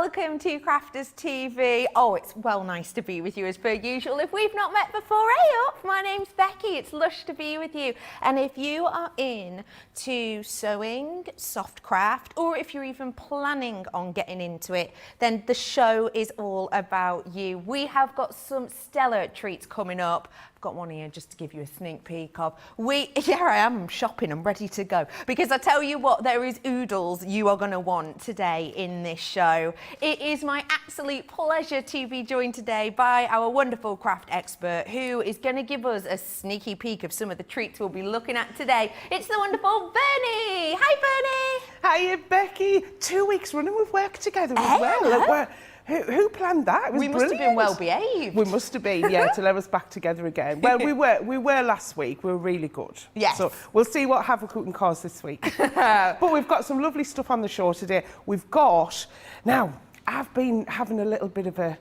welcome to Crafters TV. Oh, it's well nice to be with you as per usual. If we've not met before, hey up, my name's Becky. It's lush to be with you. And if you are into sewing, soft craft, or if you're even planning on getting into it, then the show is all about you. We have got some stellar treats coming up. I've got one here just to give you a sneak peek of. Here I am shopping, I'm ready to go. Because I tell you what, there is oodles you are going to want today in this show. It is my absolute pleasure to be joined today by our wonderful craft expert who is going to give us a sneaky peek of some of the treats we'll be looking at today. It's the wonderful Bernie. Hi, Bernie. Hiya, Becky. 2 weeks running we've worked together as well. Who planned that? It was we must have been well behaved. We must have been, yeah, to let us back together again. Well, we were last week. We were really good. Yes. So we'll see what havoc we can cause this week. But we've got some lovely stuff on the show today. Now, I've been having a little bit of a,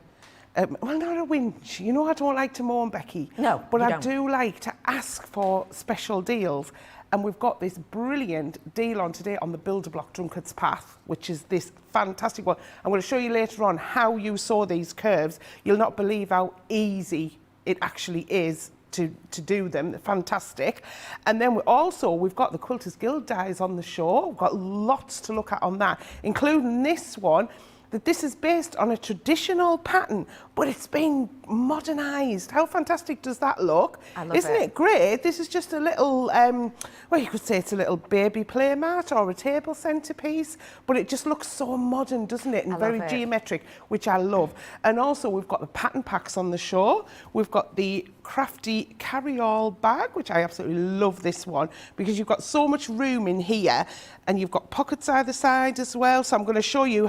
well, not a whinge. You know I don't like to moan, Becky. No, but I do like to ask for special deals. And we've got this brilliant deal on today on the Build-A-Block Drunkard's Path, which is this fantastic one. I'm going to show you later on how you sew these curves. You'll not believe how easy it actually is to do them. They're fantastic. And then we've got the Quilters Guild dies on the show. We've got lots to look at on that, including this one. That this is based on a traditional pattern, but it's been modernised. How fantastic does that look? I love Isn't it great? This is just a little, well, you could say it's a little baby play mat or a table centrepiece, but it just looks so modern, doesn't it? And very geometric, which I love. And also we've got the pattern packs on the show. We've got the crafty carry-all bag, which I absolutely love this one, because you've got so much room in here, and you've got pockets either side as well. So I'm going to show you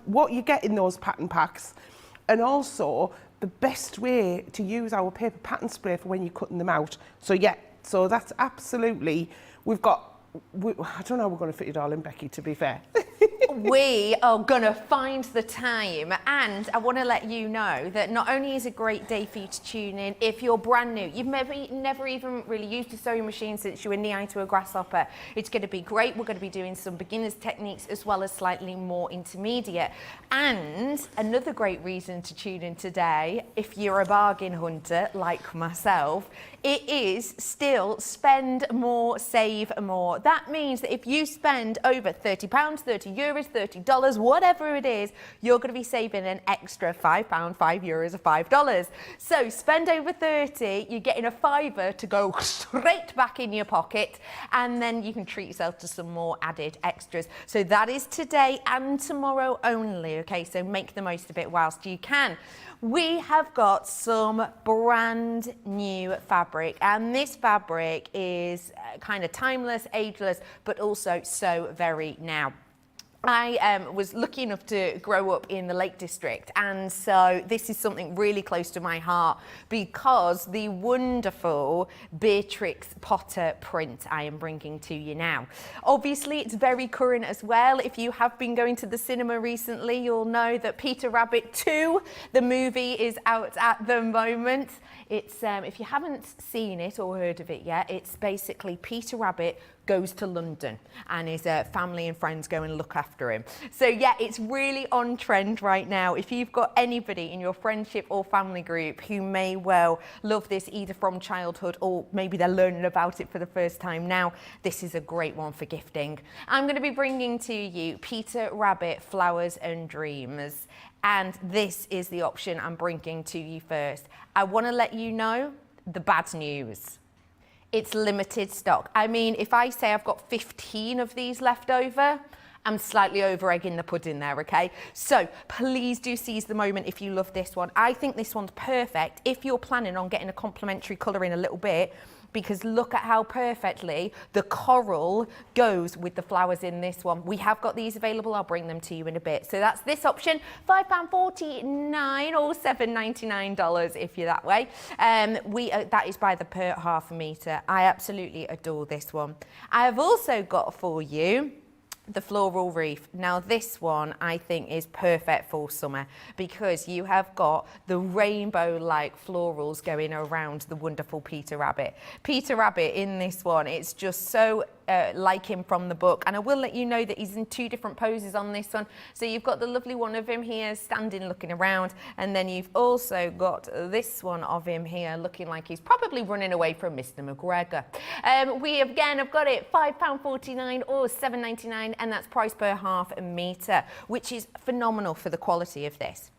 what you get in those pattern packs, and also the best way to use our paper pattern spray for when you're cutting them out. So yeah, so that's absolutely, I don't know how we're going to fit it all in, Becky, to be fair. We are going to find the time, and I want to let you know that not only is it a great day for you to tune in if you're brand new, you've never even really used a sewing machine since you were knee-high to a grasshopper. It's going to be great. We're going to be doing some beginners techniques as well as slightly more intermediate. And another great reason to tune in today, if you're a bargain hunter like myself, it is still spend more, save more. That means that if you spend over £30, €30, $30, whatever it is, you're going to be saving an extra £5, €5 or $5. So spend over 30, you're getting a fiver to go straight back in your pocket, and then you can treat yourself to some more added extras. So that is today and tomorrow only, okay? So make the most of it whilst you can. We have got some brand new fabric, and this fabric is kind of timeless, ageless, but also so very now. I was lucky enough to grow up in the Lake District, and so this is something really close to my heart because the wonderful Beatrix Potter print I am bringing to you now. Obviously, it's very current as well. If you have been going to the cinema recently, you'll know that Peter Rabbit 2, the movie, is out at the moment. It's, if you haven't seen it or heard of it yet, it's basically Peter Rabbit goes to London and his family and friends go and look after him. So yeah, it's really on trend right now. If you've got anybody in your friendship or family group who may well love this either from childhood or maybe they're learning about it for the first time now, this is a great one for gifting. I'm going to be bringing to you Peter Rabbit Flowers and Dreams, and this is the option I'm bringing to you first. I want to let you know the bad news. It's limited stock. I mean, if I say I've got 15 of these left over, I'm slightly over egging the pudding there, okay? So please do seize the moment if you love this one. I think this one's perfect if you're planning on getting a complementary colour in a little bit, because look at how perfectly the coral goes with the flowers in this one. We have got these available. I'll bring them to you in a bit. So that's this option, £5.49 or $7.99 if you're that way. That is by the per half a metre. I absolutely adore this one. I have also got for you the floral reef. Now this one I think is perfect for summer because you have got the rainbow-like florals going around the wonderful Peter Rabbit. Peter Rabbit in this one, it's just so like him from the book. And I will let you know that he's in 2 different poses on this one. So you've got the lovely one of him here standing looking around, and then you've also got this one of him here looking like he's probably running away from Mr. McGregor. We again have got it £5.49 or £7.99, and that's price per half a metre, which is phenomenal for the quality of this.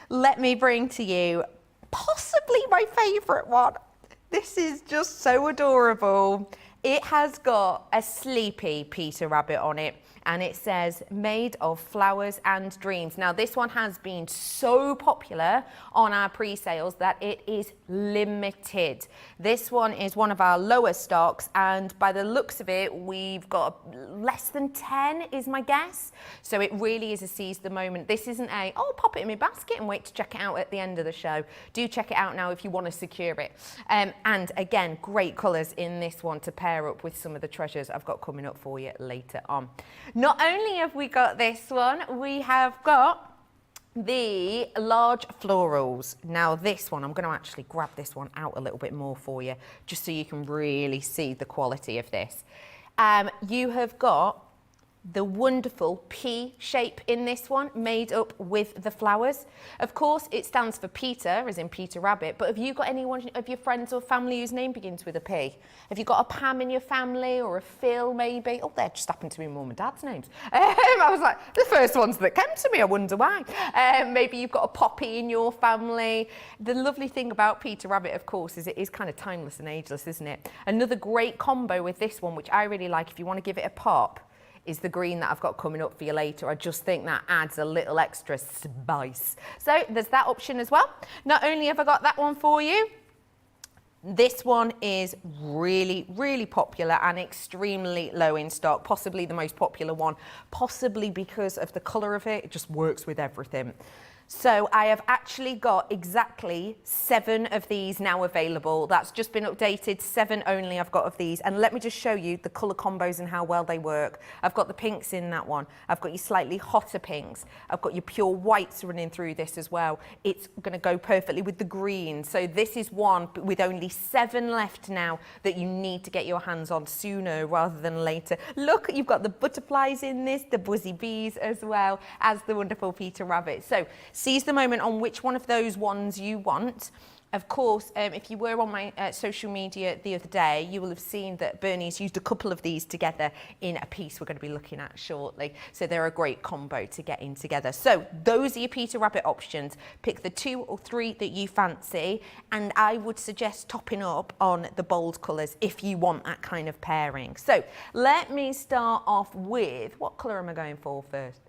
Let me bring to you possibly my favourite one. This is just so adorable. It has got a sleepy Peter Rabbit on it, and it says made of flowers and dreams. Now this one has been so popular on our pre-sales that it is limited. This one is one of our lower stocks, and by the looks of it, we've got less than 10 is my guess. So it really is a seize the moment. This isn't a, oh, pop it in my basket and wait to check it out at the end of the show. Do check it out now if you want to secure it. And again, great colours in this one to pair up with some of the treasures I've got coming up for you later on. Not only have we got this one, we have got the large florals. Now this one, I'm going to actually grab this one out a little bit more for you, just so you can really see the quality of this. You have got the wonderful P shape in this one, made up with the flowers. Of course, it stands for Peter, as in Peter Rabbit, but have you got anyone of your friends or family whose name begins with a P? Have you got a Pam in your family, or a Phil maybe? Oh, they just happened to be Mum and Dad's names. I was like, the first ones that came to me, I wonder why. Maybe you've got a Poppy in your family. The lovely thing about Peter Rabbit, of course, is it is kind of timeless and ageless, isn't it? Another great combo with this one, which I really like if you want to give it a pop, is the green that I've got coming up for you later. I just think that adds a little extra spice. So there's that option as well. Not only have I got that one for you, this one is really, really popular and extremely low in stock, possibly the most popular one, possibly because of the colour of it. It just works with everything. So I have actually got exactly 7 of these now available. That's just been updated, 7 only I've got of these. And let me just show you the colour combos and how well they work. I've got the pinks in that one. I've got your slightly hotter pinks. I've got your pure whites running through this as well. It's going to go perfectly with the green. So this is one with only 7 left now that you need to get your hands on sooner rather than later. Look, you've got the butterflies in this, the buzzy bees as well as the wonderful Peter Rabbit. So seize the moment on which one of those ones you want. Of course, if you were on my social media the other day, you will have seen that Bernie's used a couple of these together in a piece we're going to be looking at shortly. So they're a great combo to get in together. So those are your Peter Rabbit options. Pick the 2 or 3 that you fancy, and I would suggest topping up on the bold colours if you want that kind of pairing. So let me start off with, what colour am I going for first?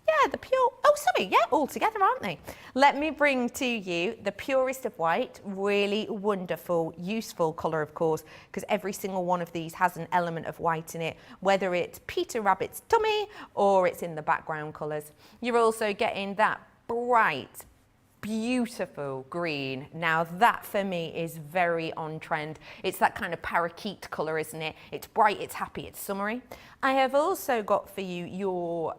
Yeah, the pure, oh sorry, yeah, all together, aren't they? Let me bring to you the purest of white, really wonderful, useful colour, of course, because every single one of these has an element of white in it, whether it's Peter Rabbit's tummy or it's in the background colours. You're also getting that bright, beautiful green. Now that for me is very on trend. It's that kind of parakeet colour, isn't it? It's bright, it's happy, it's summery. I have also got for you your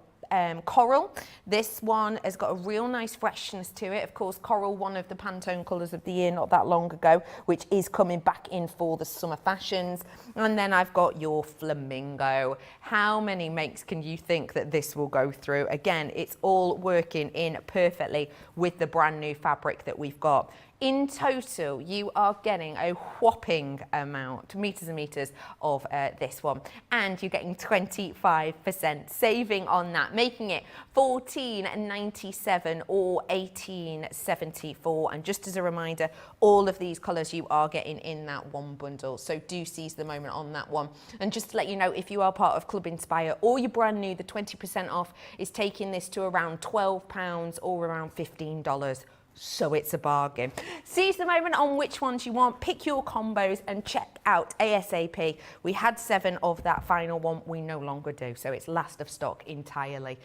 coral. This one has got a real nice freshness to it. Of course, coral, one of the Pantone colours of the year not that long ago, which is coming back in for the summer fashions. And then I've got your flamingo. How many makes can you think that this will go through? Again, it's all working in perfectly with the brand new fabric that we've got. In total, you are getting a whopping amount, meters and meters of this one, and you're getting 25% saving on that, making it $14.97 or $18.74. And just as a reminder, all of these colours you are getting in that one bundle, so do seize the moment on that one. And just to let you know, if you are part of Club Inspire or you're brand new, the 20% off is taking this to around £12 or around $15. So it's a bargain. Seize the moment on which ones you want, pick your combos and check out ASAP. We had 7 of that final one, we no longer do, so it's last of stock entirely.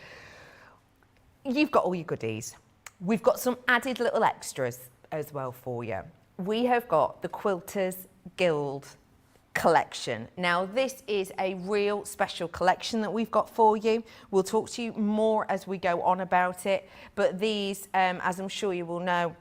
You've got all your goodies. We've got some added little extras as well for you. We have got the Quilters Guild collection. Now this is a real special collection that we've got for you. We'll talk to you more as we go on about it, but these, as I'm sure you will know,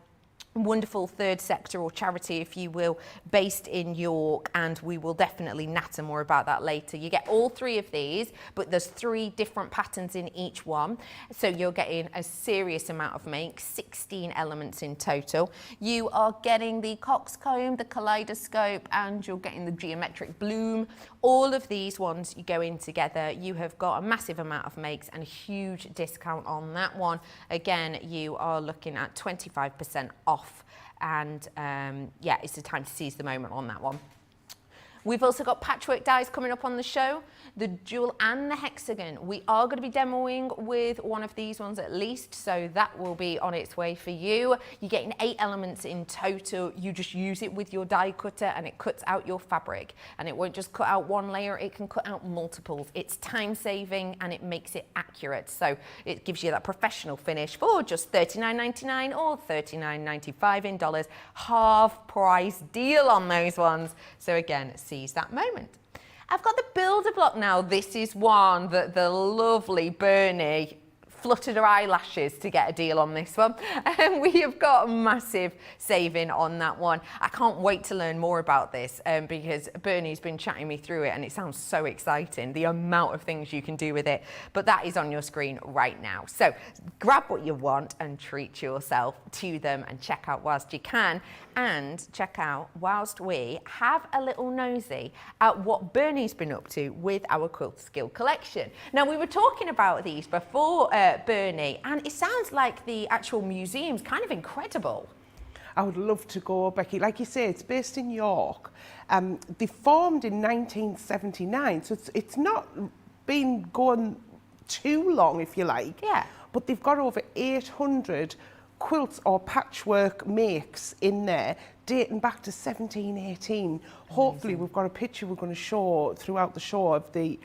wonderful third sector or charity, if you will, based in York, and we will definitely natter more about that later. You get all 3 of these, but there's 3 different patterns in each one, so you're getting a serious amount of make, 16 elements in total. You are getting the coxcomb, the kaleidoscope, and you're getting the geometric bloom. All of these ones you go in together. You have got a massive amount of makes and a huge discount on that one. Again, you are looking at 25% off. And yeah, it's the time to seize the moment on that one. We've also got patchwork dies coming up on the show, the dual and the hexagon. We are going to be demoing with one of these ones at least, so that will be on its way for you. You're getting 8 elements in total. You just use it with your die cutter and it cuts out your fabric. And it won't just cut out one layer, it can cut out multiples. It's time saving and it makes it accurate. So it gives you that professional finish for just $39.99 or $39.95 in dollars. Half price deal on those ones. So again, seize that moment. I've got the builder block now. This is one that the lovely Bernie fluttered her eyelashes to get a deal on this one. And we have got a massive saving on that one. I can't wait to learn more about this because Bernie's been chatting me through it and it sounds so exciting, the amount of things you can do with it. But that is on your screen right now. So grab what you want and treat yourself to them and check out whilst you can. And check out whilst we have a little nosy at what Bernie's been up to with our Quilt Skill collection. Now, we were talking about these before, Bernie, and it sounds like the actual museum's kind of incredible. I would love to go, Becky. Like you say, it's based in York. They formed in 1979, so it's not been going too long, if you like. Yeah. But they've got over 800 quilts or patchwork makes in there dating back to 1718. Amazing. Hopefully we've got a picture we're going to show throughout the show of the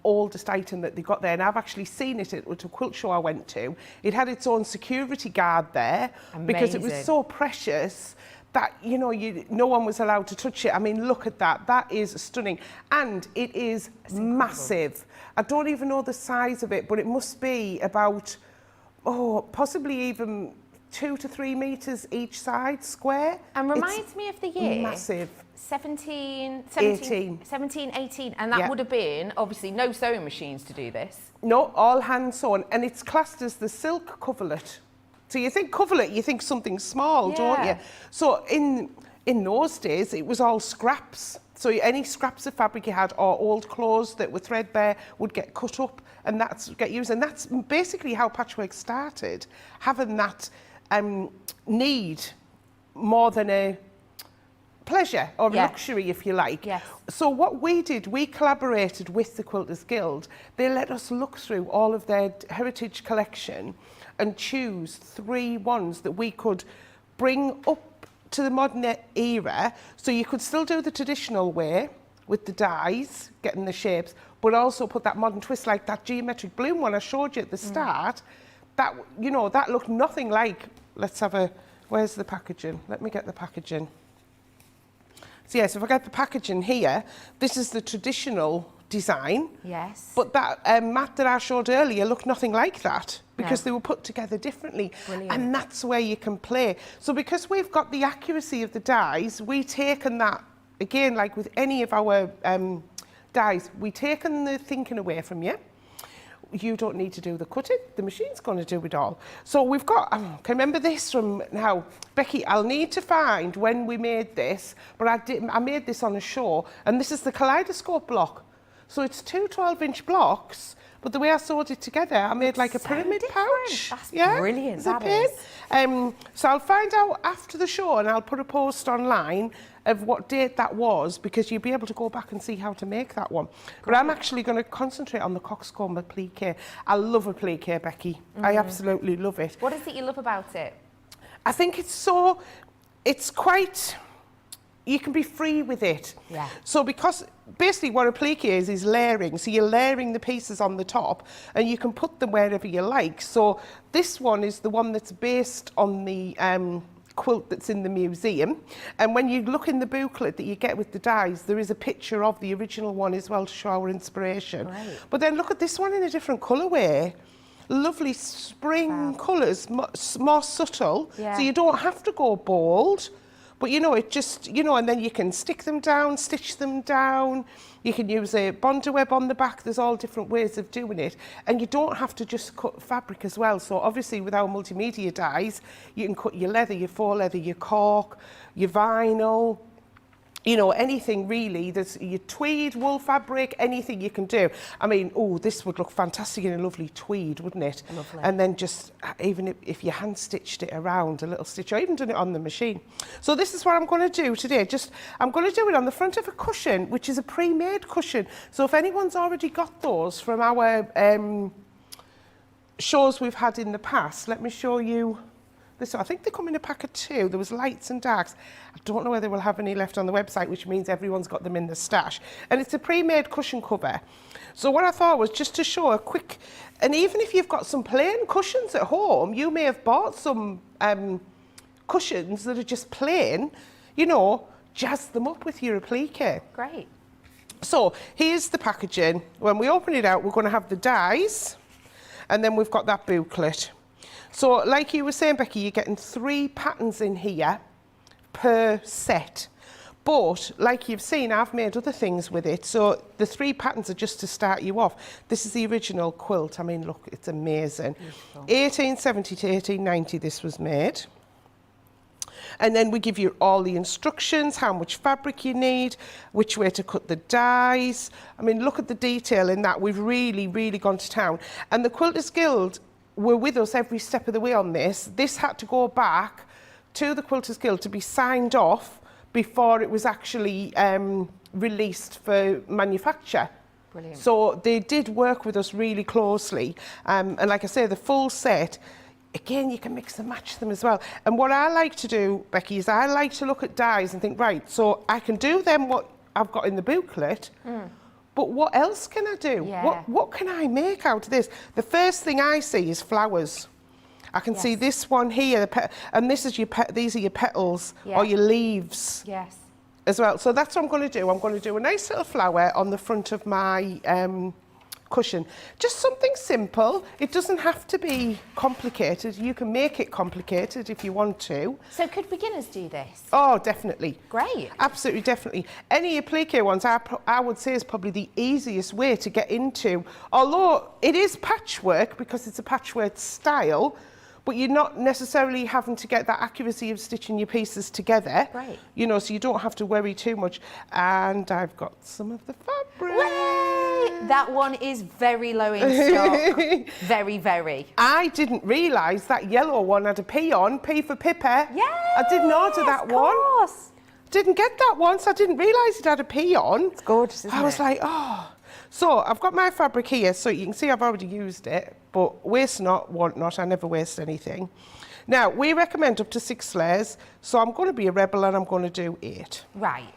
oldest item that they got there, and I've actually seen it at a quilt show I went to. It had its own security guard there. Amazing. Because it was so precious that, you know, no one was allowed to touch it. I mean, look at that. That is stunning. And it is massive. I don't even know the size of it, but it must be about, possibly even 2 to 3 metres each side square. And reminds me of the year. Massive. 1718, and that would have been obviously no sewing machines to do this. No, all hand sewn, and it's classed as the silk coverlet. So you think coverlet, you think something small, don't you? So in those days, it was all scraps. So any scraps of fabric you had or old clothes that were threadbare would get cut up and get used. And that's basically how patchwork started, having that need more than a pleasure or luxury, if you like. Yes. So what we did, we collaborated with the Quilters Guild. They let us look through all of their heritage collection and choose 3 ones that we could bring up to the modern era. So you could still do the traditional way with the dies, getting the shapes, but also put that modern twist, like that geometric bloom one I showed you at the start. That, you know, that looked nothing like, where's the packaging? Let me get the packaging. So yes, if I get the packaging here, this is the traditional design. Yes. But that mat that I showed earlier looked nothing like that because they were put together differently. Brilliant. And that's where you can play. So because we've got the accuracy of the dies, we've taken that, again, like with any of our dies, we've taken the thinking away from you. You don't need to do the cutting, the machine's going to do it all. So we've got, can remember this from now, Becky, I'll need to find when we made this, but I made this on a show, and this is the kaleidoscope block. So it's 2 12-inch blocks, but the way I sewed it together, I made like a pyramid pouch. That's brilliant, that is. So I'll find out after the show, and I'll put a post online of what date that was, because you'll be able to go back and see how to make that one. But I'm actually going to concentrate on the coxcomb applique. I love applique, Becky. I absolutely love it. What is it you love about it? I think it's quite, you can be free with it. Yeah. So because basically what applique is layering. So you're layering the pieces on the top and you can put them wherever you like. So this one is the one that's based on the quilt that's in the museum, and when you look in the booklet that you get with the dies, there is a picture of the original one as well to show our inspiration. Right. But then look at this one in a different colourway. lovely spring colours, more subtle. Yeah. So you don't have to go bold. But, you know, it just, you know, and then you can stick them down, stitch them down. You can use a Bondo web on the back. There's all different ways of doing it. And you don't have to just cut fabric as well. So obviously with our multimedia dies, you can cut your leather, your faux leather, your cork, your vinyl, you know, anything really. There's your tweed, wool fabric, anything you can do. I mean, oh, this would look fantastic in a lovely tweed, wouldn't it? Lovely. And then just, even if you hand stitched it around, a little stitch, or even done it on the machine. So this is what I'm going to do today. I'm going to do it on the front of a cushion, which is a pre-made cushion. So if anyone's already got those from our shows we've had in the past, let me show you. This, I think they come in a pack of 2. There was lights and darks. I don't know whether we'll have any left on the website, which means everyone's got them in the stash. And it's a pre-made cushion cover. So what I thought was just to show a quick, and even if you've got some plain cushions at home, you may have bought some cushions that are just plain, you know, jazz them up with your applique. Great. So here's the packaging. When we open it out, we're going to have the dies, and then we've got that booklet. So like you were saying, Becky, you're getting 3 patterns in here per set. But like you've seen, I've made other things with it. So the 3 patterns are just to start you off. This is the original quilt. I mean, look, it's amazing. Beautiful. 1870 to 1890 this was made. And then we give you all the instructions, how much fabric you need, which way to cut the dies. I mean, look at the detail in that. We've really, really gone to town. And the Quilters Guild were with us every step of the way on this. This had to go back to the Quilters Guild to be signed off before it was actually released for manufacture. Brilliant. So they did work with us really closely. And like I say, the full set, again, you can mix and match them as well. And what I like to do, Becky, is I like to look at dies and think, right, so I can do them what I've got in the booklet, but what else can I do? Yeah. What can I make out of this? The first thing I see is flowers. I can see this one here, and this is these are your petals or your leaves as well. So that's what I'm going to do. I'm going to do a nice little flower on the front of my cushion. Just something simple. It doesn't have to be complicated. You can make it complicated if you want to. So could beginners do this? Oh, definitely. Great. Absolutely, definitely. Any applique ones, I would say, is probably the easiest way to get into. Although it is patchwork because it's a patchwork style, but you're not necessarily having to get that accuracy of stitching your pieces together. Right. You know, so you don't have to worry too much. And I've got some of the fabric. Way! That one is very low in stock. Very, very. I didn't realise that yellow one had a P on, P for Pippa. Yeah. I didn't order that one. Of course. Didn't get that one, so I didn't realise it had a P on. It's gorgeous, isn't it? I was like, oh. So I've got my fabric here, so you can see I've already used it, but waste not, want not, I never waste anything. Now, we recommend up to 6 layers, so I'm going to be a rebel and I'm going to do 8. Right.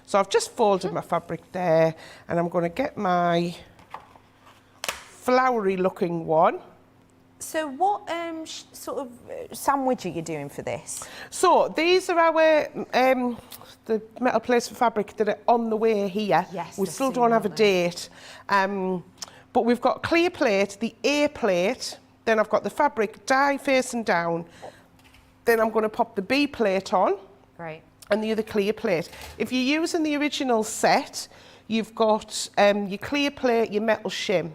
So I've just folded my fabric there, and I'm going to get my flowery looking one. So what sort of sandwich are you doing for this? So these are our the metal plates for fabric that are on the way here. Yes, we still don't have a date, but we've got clear plate, the A plate, then I've got the fabric die facing down, then I'm going to pop the B plate on. Right. And the other clear plate. If you're using the original set, you've got your clear plate, your metal shim,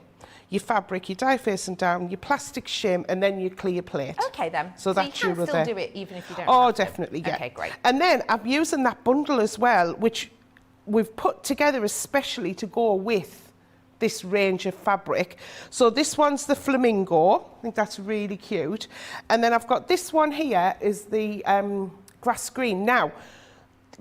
your fabric, your die facing down, your plastic shim, and then your clear plate. Okay then. So that's you can your still other. do it even if you don't. Oh, have to. definitely, yeah. Okay, great. And then I'm using that bundle as well, which we've put together especially to go with this range of fabric. So this one's the flamingo. I think that's really cute. And then I've got this one here is the grass green. Now,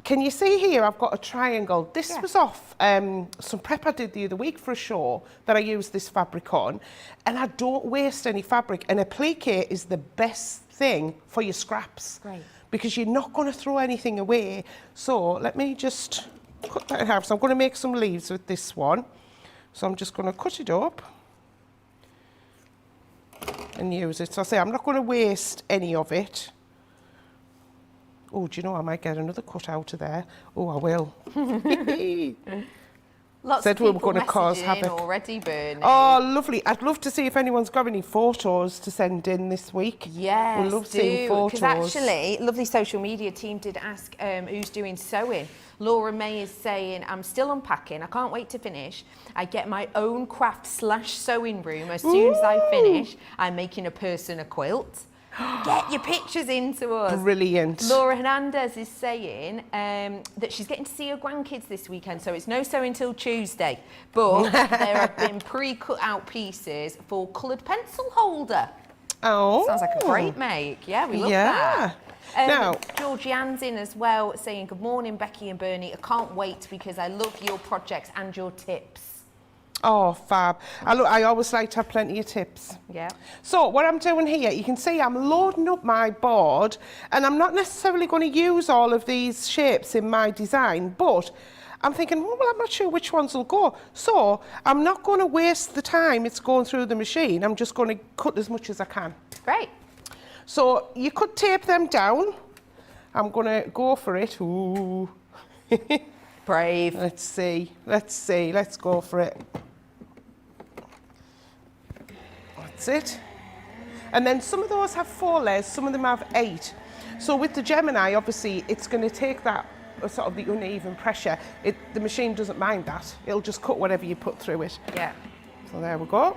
can you see here I've got a triangle? This was off some prep I did the other week for a show that I used this fabric on, and I don't waste any fabric, and applique is the best thing for your scraps. Right. Because you're not going to throw anything away. So let me just cut that in half. So I'm going to make some leaves with this one. So I'm just going to cut it up and use it. So I say I'm not going to waste any of it. Oh, do you know, I might get another cut out of there. Oh, I will. Lots Said of we were people going to cause messaging havoc. already, Bernie. Oh, lovely. I'd love to see if anyone's got any photos to send in this week. Yes, we'll love seeing photos. Because actually, lovely social media team did ask who's doing sewing. Laura May is saying, I'm still unpacking. I can't wait to finish. I get my own craft / sewing room. As soon as I finish, I'm making a person a quilt. Get your pictures into us. Brilliant. Laura Hernandez is saying that she's getting to see her grandkids this weekend, so it's no sewing till Tuesday. But there have been pre-cut out pieces for coloured pencil holder. Oh. Sounds like a great make. Yeah, we love that. Now, Georgie Ann's in as well, saying, good morning, Becky and Bernie. I can't wait because I love your projects and your tips. oh, fab. I always like to have plenty of tips. Yeah. So what I'm doing here, you can see I'm loading up my board, and I'm not necessarily going to use all of these shapes in my design, but I'm thinking, well, I'm not sure which ones will go. So I'm not going to waste the time it's going through the machine. I'm just going to cut as much as I can. Great. So you could tape them down. I'm going to go for it. Ooh. Brave. Let's see. Let's go for it. That's it. And then some of those have 4 layers, some of them have 8. So with the Gemini, obviously, it's going to take that sort of the uneven pressure. The machine doesn't mind that. It'll just cut whatever you put through it. Yeah. So there we go.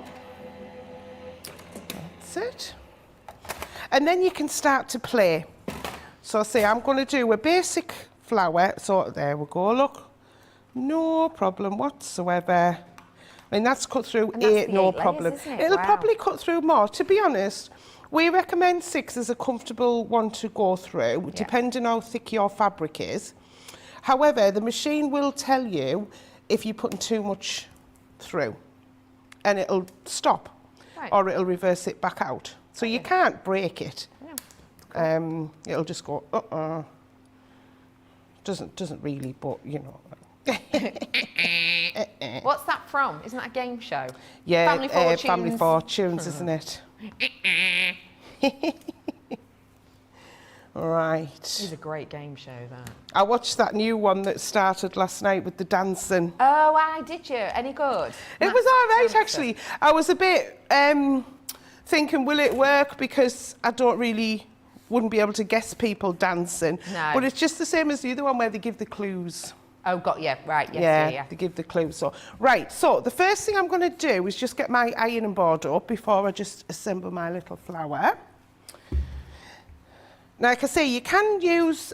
That's it. And then you can start to play. So say I'm going to do a basic flower. So there we go, look. No problem whatsoever. I mean, that's cut through 8, no problem. Layers, isn't it? It'll Wow. probably cut through more. To be honest, we recommend 6 as a comfortable one to go through, depending how thick your fabric is. However, the machine will tell you if you're putting too much through, and it'll stop, or it'll reverse it back out. So you can't break it. No. It'll just go, Doesn't really, but you know. What's that from? Isn't that a game show? Yeah, Family Fortunes. Family Fortunes, isn't it? Right. It's a great game show, that. I watched that new one that started last night with the dancing. Oh, I did you? Any good? It was all right, actually. I was a bit thinking, will it work? Because I wouldn't be able to guess people dancing. No. But it's just the same as the other one where they give the clues. Oh, right, yes, yeah. They give the clues. So, right, so the first thing I'm going to do is just get my ironing board up before I just assemble my little flower. Now, like I say, you can use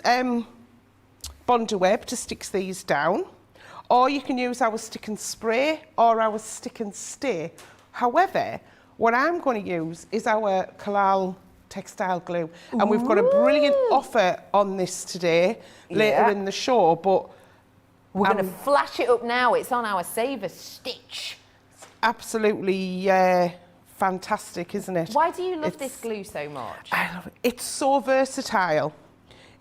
Bondi Web to stick these down, or you can use our stick and spray or our stick and stay. However, what I'm going to use is our Kalal textile glue. And we've got a brilliant offer on this today, later in the show, but we're going to flash it up now. It's on our Saver Stitch. It's absolutely fantastic, isn't it? Why do you love this glue so much? I love it. It's so versatile.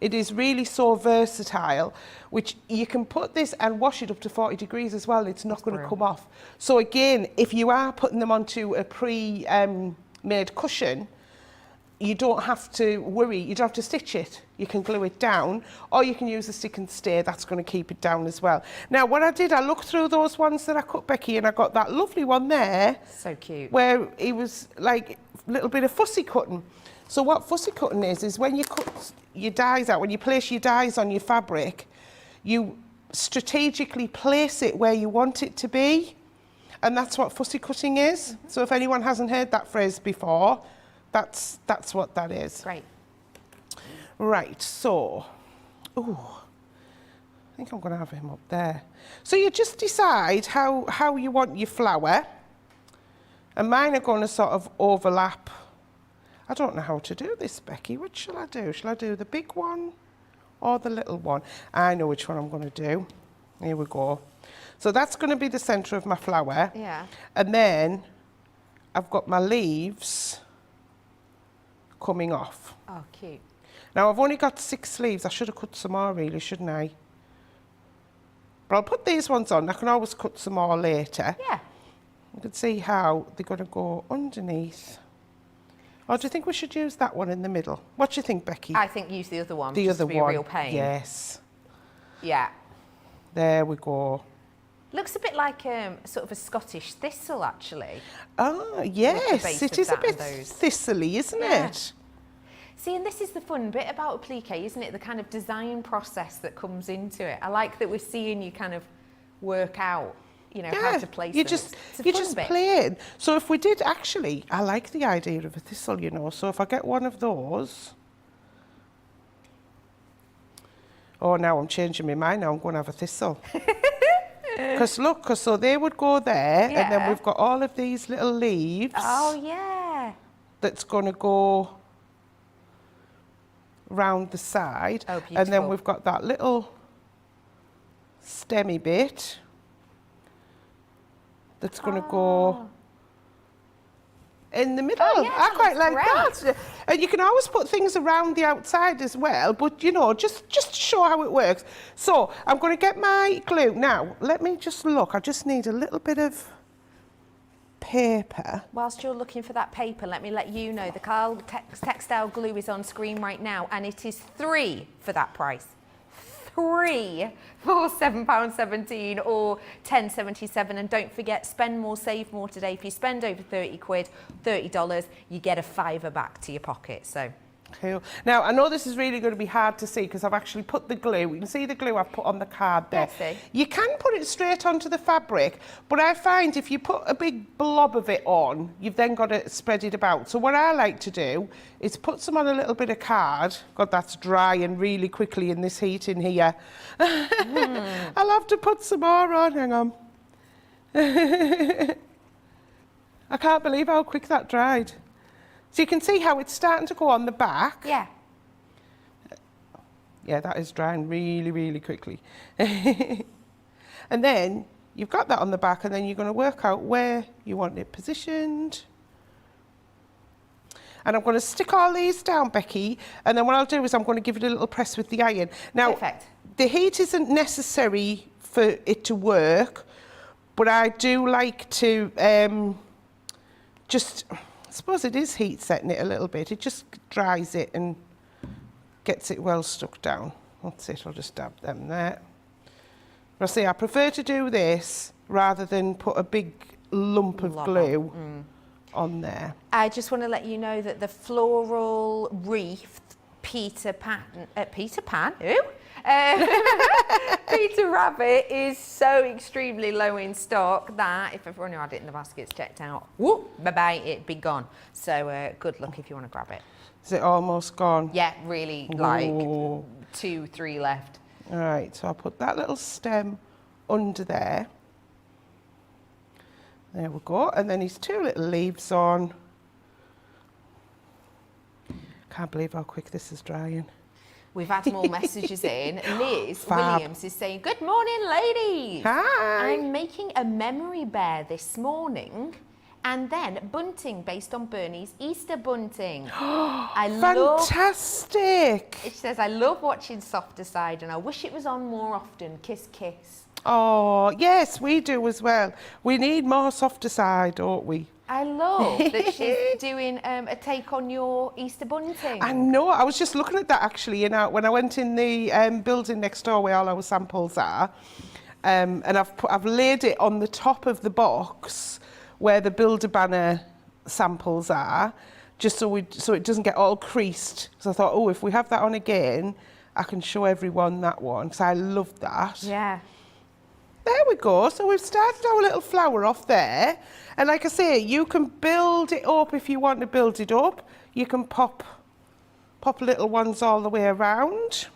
It is really so versatile, which you can put this and wash it up to 40 degrees as well. It's not going to come off. So again, if you are putting them onto a pre-made cushion, you don't have to worry. You don't have to stitch it. You can glue it down, or you can use a stick and stay. That's going to keep it down as well. Now, what I did, I looked through those ones that I cut, Becky, and I got that lovely one there. So cute. Where it was like a little bit of fussy cutting. So what fussy cutting is when you cut your dies out, when you place your dies on your fabric, you strategically place it where you want it to be. And that's what fussy cutting is. So if anyone hasn't heard that phrase before, that's what that is. Great. Right, so, I think I'm going to have him up there. So you just decide how you want your flower. And mine are going to sort of overlap. I don't know how to do this, Becky. What shall I do? Shall I do the big one or the little one? I know which one I'm going to do. Here we go. So that's going to be the centre of my flower. Yeah. And then I've got my leaves coming off. Oh, cute. Now, I've only got 6 leaves. I should have cut some more, really, shouldn't I? But I'll put these ones on. I can always cut some more later. Yeah. You can see how they're going to go underneath. Or do you think we should use that one in the middle? What do you think, Becky? I think use the other one. The just other to be one. A real pain. Yes. Yeah. There we go. Looks a bit like sort of a Scottish thistle, actually. Oh, yes, it is a bit thistly, isn't it? See, and this is the fun bit about applique, isn't it? The kind of design process that comes into it. I like that we're seeing you kind of work out, you know, how to place you them. just It's a you fun just bit. play it. So if we did actually, I like the idea of a thistle, you know. So if I get one of those, oh, now I'm changing my mind. Now I'm going to have a thistle. Because look, so they would go there, and then we've got all of these little leaves. Oh yeah. That's going to go round the side. Oh, beautiful. And then we've got that little stemmy bit that's going to go in the middle. yeah, I quite like great. that. And you can always put things around the outside as well, but you know, just to show how it works. So I'm going to get my glue. Now, let me just look. I just need a little bit of paper. Whilst you're looking for that paper, let me let you know the Carl textile glue is on screen right now, and it is 3 for that price. 3 for £7.17 or £10.77. And don't forget, spend more, save more today. If you spend over 30 quid, $30, you get a £5 back to your pocket. So. Cool. Now, I know this is really going to be hard to see because I've actually put the glue. You can see the glue I've put on the card there. Yes, you can put it straight onto the fabric, but I find if you put a big blob of it on, you've then got to spread it about. So what I like to do is put some on a little bit of card. God, that's drying really quickly in this heat in here. I'll have to put some more on. Hang on. I can't believe how quick that dried. So you can see how it's starting to go on the back. Yeah. Yeah, that is drying really, really quickly. And then you've got that on the back, and then you're going to work out where you want it positioned. And I'm going to stick all these down, Becky, and then what I'll do is I'm going to give it a little press with the iron. Now, Perfect. The heat isn't necessary for it to work, but I do like to just... I suppose it is heat setting it a little bit. It just dries it and gets it well stuck down. That's it, I'll just dab them there. But I say I prefer to do this rather than put a big lump of glue on there. I just want to let you know that the floral wreathed Peter Pan, who? Peter Rabbit is so extremely low in stock that if everyone who had it in the basket's checked out, whoop, bye-bye, it'd be gone. So good luck if you want to grab it. Is it almost gone? Yeah, really, like Ooh. 2, 3 left. All right, so I'll put that little stem under there. There we go. And then his 2 little leaves on. Can't believe how quick this is drying. We've had more messages in. Liz Fab. Williams is saying, good morning, ladies. Hi. I'm making a memory bear this morning and then bunting based on Bernie's Easter bunting. Fantastic. It says, I love watching Softer Side and I wish it was on more often. Kiss, kiss. Oh, yes, we do as well. We need more Softer Side, don't we? I love that she's doing a take on your Easter bunting. I know. I was just looking at that actually, you know, when I went in the building next door where all our samples are, and I've laid it on the top of the box where the Builder Banner samples are, just so it doesn't get all creased. So I thought, oh, if we have that on again, I can show everyone that one because I love that. Yeah. There we go. So we've started our little flower off there. And like I say, you can build it up if you want to build it up. You can pop little ones all the way around,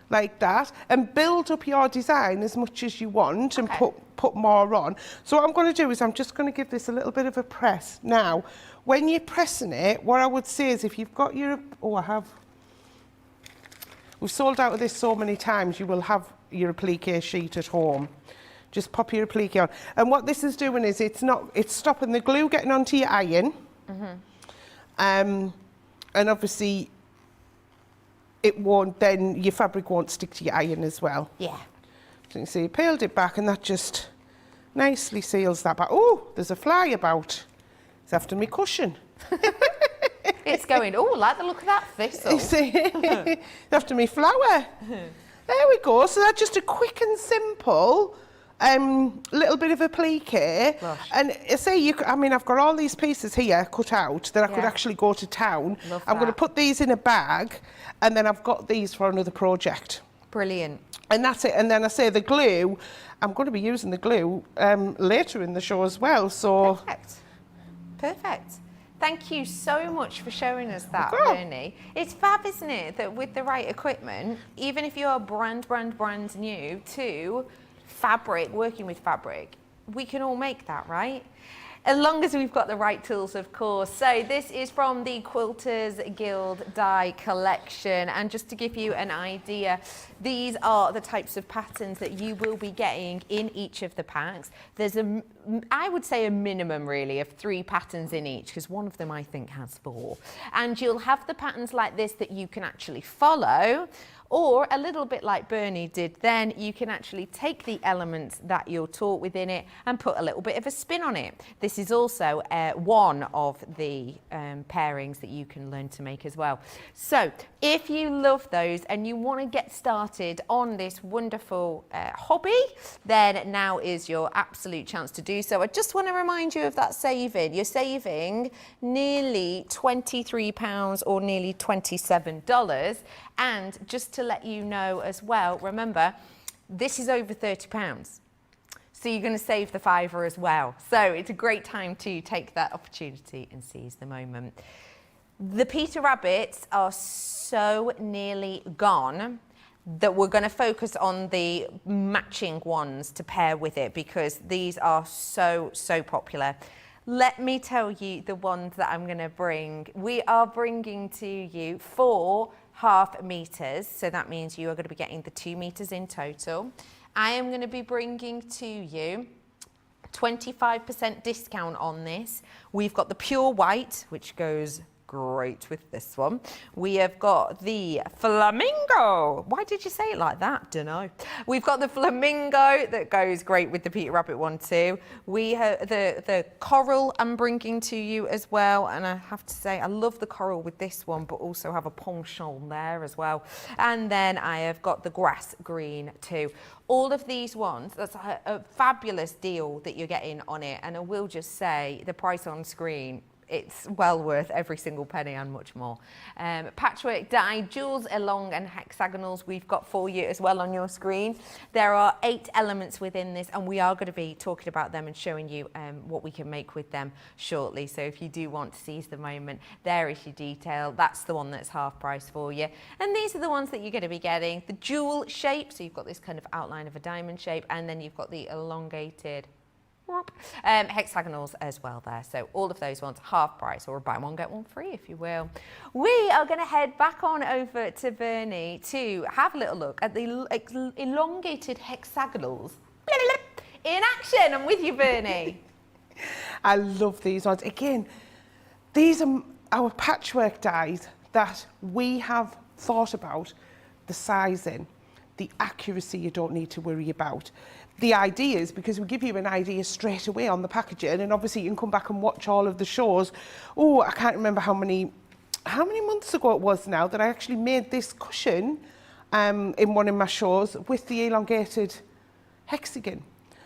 like that, and build up your design as much as you want and put more on. So what I'm going to do is I'm just going to give this a little bit of a press. Now, when you're pressing it, what I would say is if you've got your... We've sold out of this so many times, you will have your applique sheet at home. Just pop your applique on. And what this is doing is it's stopping the glue getting onto your iron. And obviously it won't, then your fabric won't stick to your iron as well. Yeah. So you can see you peeled it back and that just nicely seals that back. Oh, there's a fly about. It's after me cushion. It's going, oh, like the look of that thistle. You see, it's after me flower. There we go. So that's just a quick and simple little bit of applique. Lush. And say I mean, I've got all these pieces here cut out that I could actually go to town. Love I'm going to that. put these in a bag, and then I've got these for another project. Brilliant. And that's it. And then I say the glue, I'm going to be using the glue later in the show as well. So Perfect. Perfect. Thank you so much for showing us that, Bernie. It's fab, isn't it, that with the right equipment, even if you're brand new to fabric, working with fabric, we can all make that, right? As long as we've got the right tools, of course. So this is from the Quilters Guild die collection. And just to give you an idea, these are the types of patterns that you will be getting in each of the packs. There's I would say a minimum really of 3 patterns in each, because one of them I think has 4. And you'll have the patterns like this that you can actually follow. Or a little bit like Bernie did then, you can actually take the elements that you're taught within it and put a little bit of a spin on it. This is also one of the pairings that you can learn to make as well. So if you love those and you want to get started on this wonderful hobby, then now is your absolute chance to do so. I just want to remind you of that saving. You're saving nearly £23 or nearly $27. And just to let you know as well, remember, this is over £30. So you're going to save the £5 as well. So it's a great time to take that opportunity and seize the moment. The Peter Rabbits are so nearly gone that we're going to focus on the matching ones to pair with it, because these are so popular. Let me tell you the ones that I'm going to bring. We are bringing to you 4 half meters, so that means you are going to be getting the 2 meters in total. I am going to be bringing to you 25% discount on this. We've got the pure white, which goes great with this one. We have got the flamingo. Why did you say it like that? Dunno. We've got the flamingo that goes great with the Peter Rabbit one too. We have the coral I'm bringing to you as well, and I have to say I love the coral with this one, but also have a penchant there as well. And then I have got the grass green too. All of these ones, that's a fabulous deal that you're getting on it, and I will just say the price on screen, it's well worth every single penny and much more. Patchwork die, jewels, along and hexagonals we've got for you as well on your screen. There are 8 elements within this, and we are going to be talking about them and showing you what we can make with them shortly. So if you do want to seize the moment, there is your detail. That's the one that's half price for you. And these are the ones that you're going to be getting. The jewel shape, so you've got this kind of outline of a diamond shape, and then you've got the elongated hexagonals as well there. So all of those ones half price, or buy one get one free if you will. We are going to head back on over to Bernie to have a little look at the elongated hexagonals in action. I'm with you, Bernie. I love these ones. Again, these are our patchwork dies that we have thought about, the sizing, the accuracy you don't need to worry about. The ideas, because we give you an idea straight away on the packaging, and obviously you can come back and watch all of the shows. Oh, I can't remember how many months ago it was now that I actually made this cushion in one of my shows with the elongated hexagon.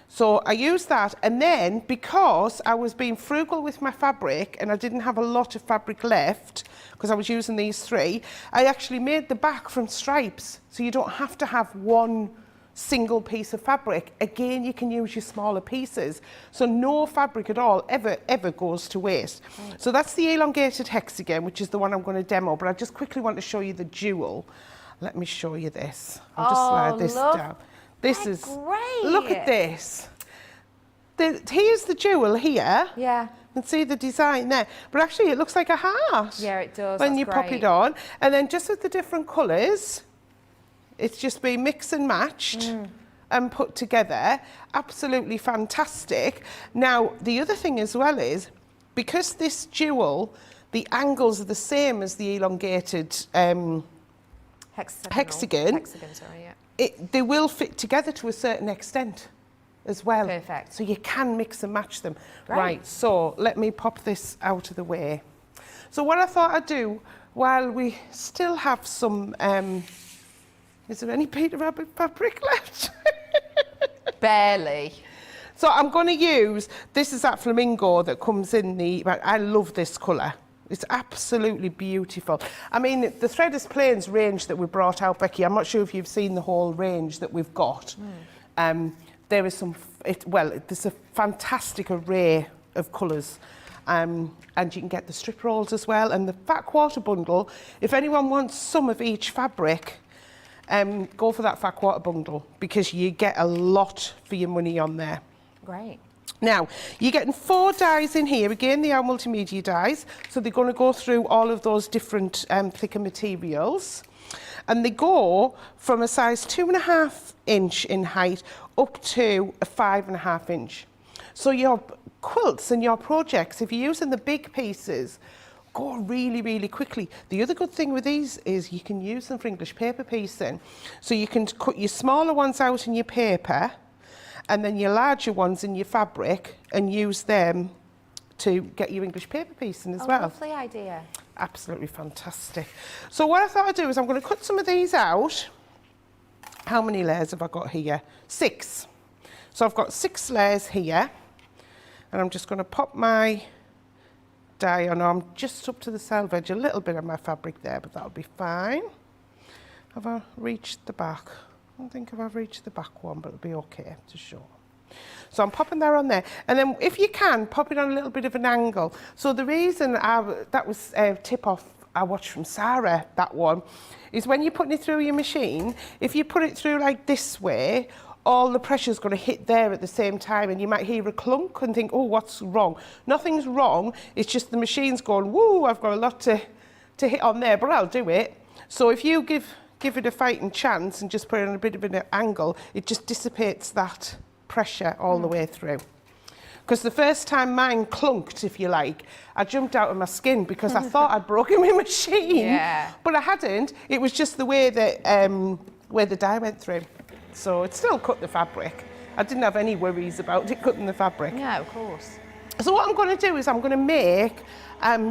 So I used that, and then because I was being frugal with my fabric and I didn't have a lot of fabric left because I was using these 3, I actually made the back from stripes, so you don't have to have one single piece of fabric. Again, you can use your smaller pieces, so no fabric at all ever goes to waste. Right. So that's the elongated hexagon, which is the one I'm going to demo, but I just quickly want to show you the jewel. Let me show you this. I'll just slide this down. This is great. Look at this. Here's the jewel here. Yeah. You can see the design there, but actually it looks like a heart. Yeah, it does. When you pop it on, and then just with the different colours, it's just been mixed and matched and put together. Absolutely fantastic. Now, the other thing as well is, because this jewel, the angles are the same as the elongated hexagon, sorry, yeah. They will fit together to a certain extent as well. Perfect. So you can mix and match them. Great. Right, so let me pop this out of the way. So what I thought I'd do, while we still have some Is there any Peter Rabbit fabric left? Barely. So I'm going to use, this is that flamingo that comes in the, I love this colour. It's absolutely beautiful. I mean, the Threaders Plains range that we brought out, Becky, I'm not sure if you've seen the whole range that we've got. There is there's a fantastic array of colours. And you can get the strip rolls as well. And the fat quarter bundle, if anyone wants some of each fabric, go for that fat quarter bundle because you get a lot for your money on there. Great. Now, you're getting 4 dies in here. Again, they are multimedia dies. So they're going to go through all of those different thicker materials. And they go from a size 2.5 inch in height up to a 5.5 inch. So your quilts and your projects, if you're using the big pieces, go really, really quickly. The other good thing with these is you can use them for English paper piecing. So you can cut your smaller ones out in your paper and then your larger ones in your fabric and use them to get your English paper piecing as well. Lovely idea. Absolutely fantastic. So what I thought I'd do is I'm going to cut some of these out. How many layers have I got here? 6. So I've got 6 layers here. And I'm just going to pop my die on. I'm just up to the selvage, a little bit of my fabric there, but that'll be fine. Have I reached the back? I don't think I've reached the back one, but it'll be okay to show. So I'm popping that on there. And then if you can, pop it on a little bit of an angle. So the reason that was a tip off I watched from Sarah, that one, is when you're putting it through your machine, if you put it through like this way, all the pressure's going to hit there at the same time and you might hear a clunk and think, oh, what's wrong? Nothing's wrong, it's just the machine's going, woo, I've got a lot to hit on there, but I'll do it. So if you give it a fighting chance and just put it on a bit of an angle, it just dissipates that pressure all the way through. Because the first time mine clunked, if you like, I jumped out of my skin because I thought I'd broken my machine, but I hadn't. It was just the way that where the dye went through. So it still cut the fabric. I didn't have any worries about it cutting the fabric. Yeah, of course. So what I'm going to do is I'm going to make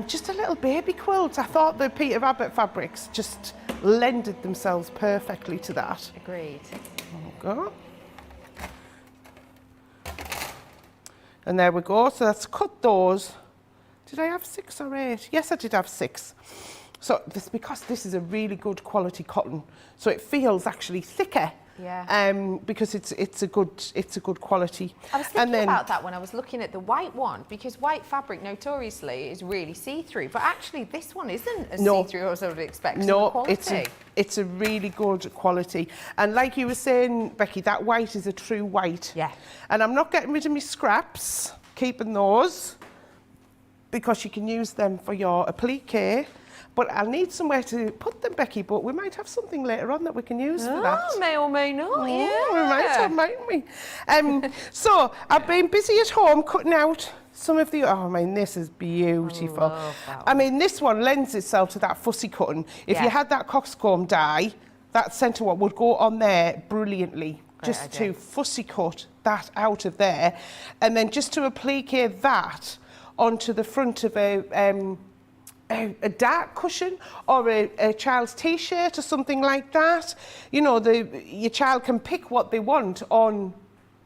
just a little baby quilt. I thought the Peter Rabbit fabrics just lended themselves perfectly to that. Agreed. There we go. And there we go. So let's cut those. Did I have 6 or 8? Yes, I did have 6. So this, because this is a really good quality cotton, so it feels actually thicker. Yeah. Because it's a good quality. I was thinking about that when I was looking at the white one, because white fabric notoriously is really see-through, but actually this one isn't as see-through as I would expect. No, it's a really good quality. And like you were saying, Becky, that white is a true white. Yeah. And I'm not getting rid of my scraps, keeping those, because you can use them for your applique. But I'll need somewhere to put them, Becky, but we might have something later on that we can use for that. May or may not, yeah. We might have, mightn't we? So I've been busy at home cutting out some of the, oh, I mean, this is beautiful. I love that one. I mean, this one lends itself to that fussy cutting. If you had that coxcomb die, that centre one would go on there brilliantly. Just to fussy cut that out of there. And then just to applique that onto the front of a dark cushion or a child's t-shirt or something like that. You know, your child can pick what they want on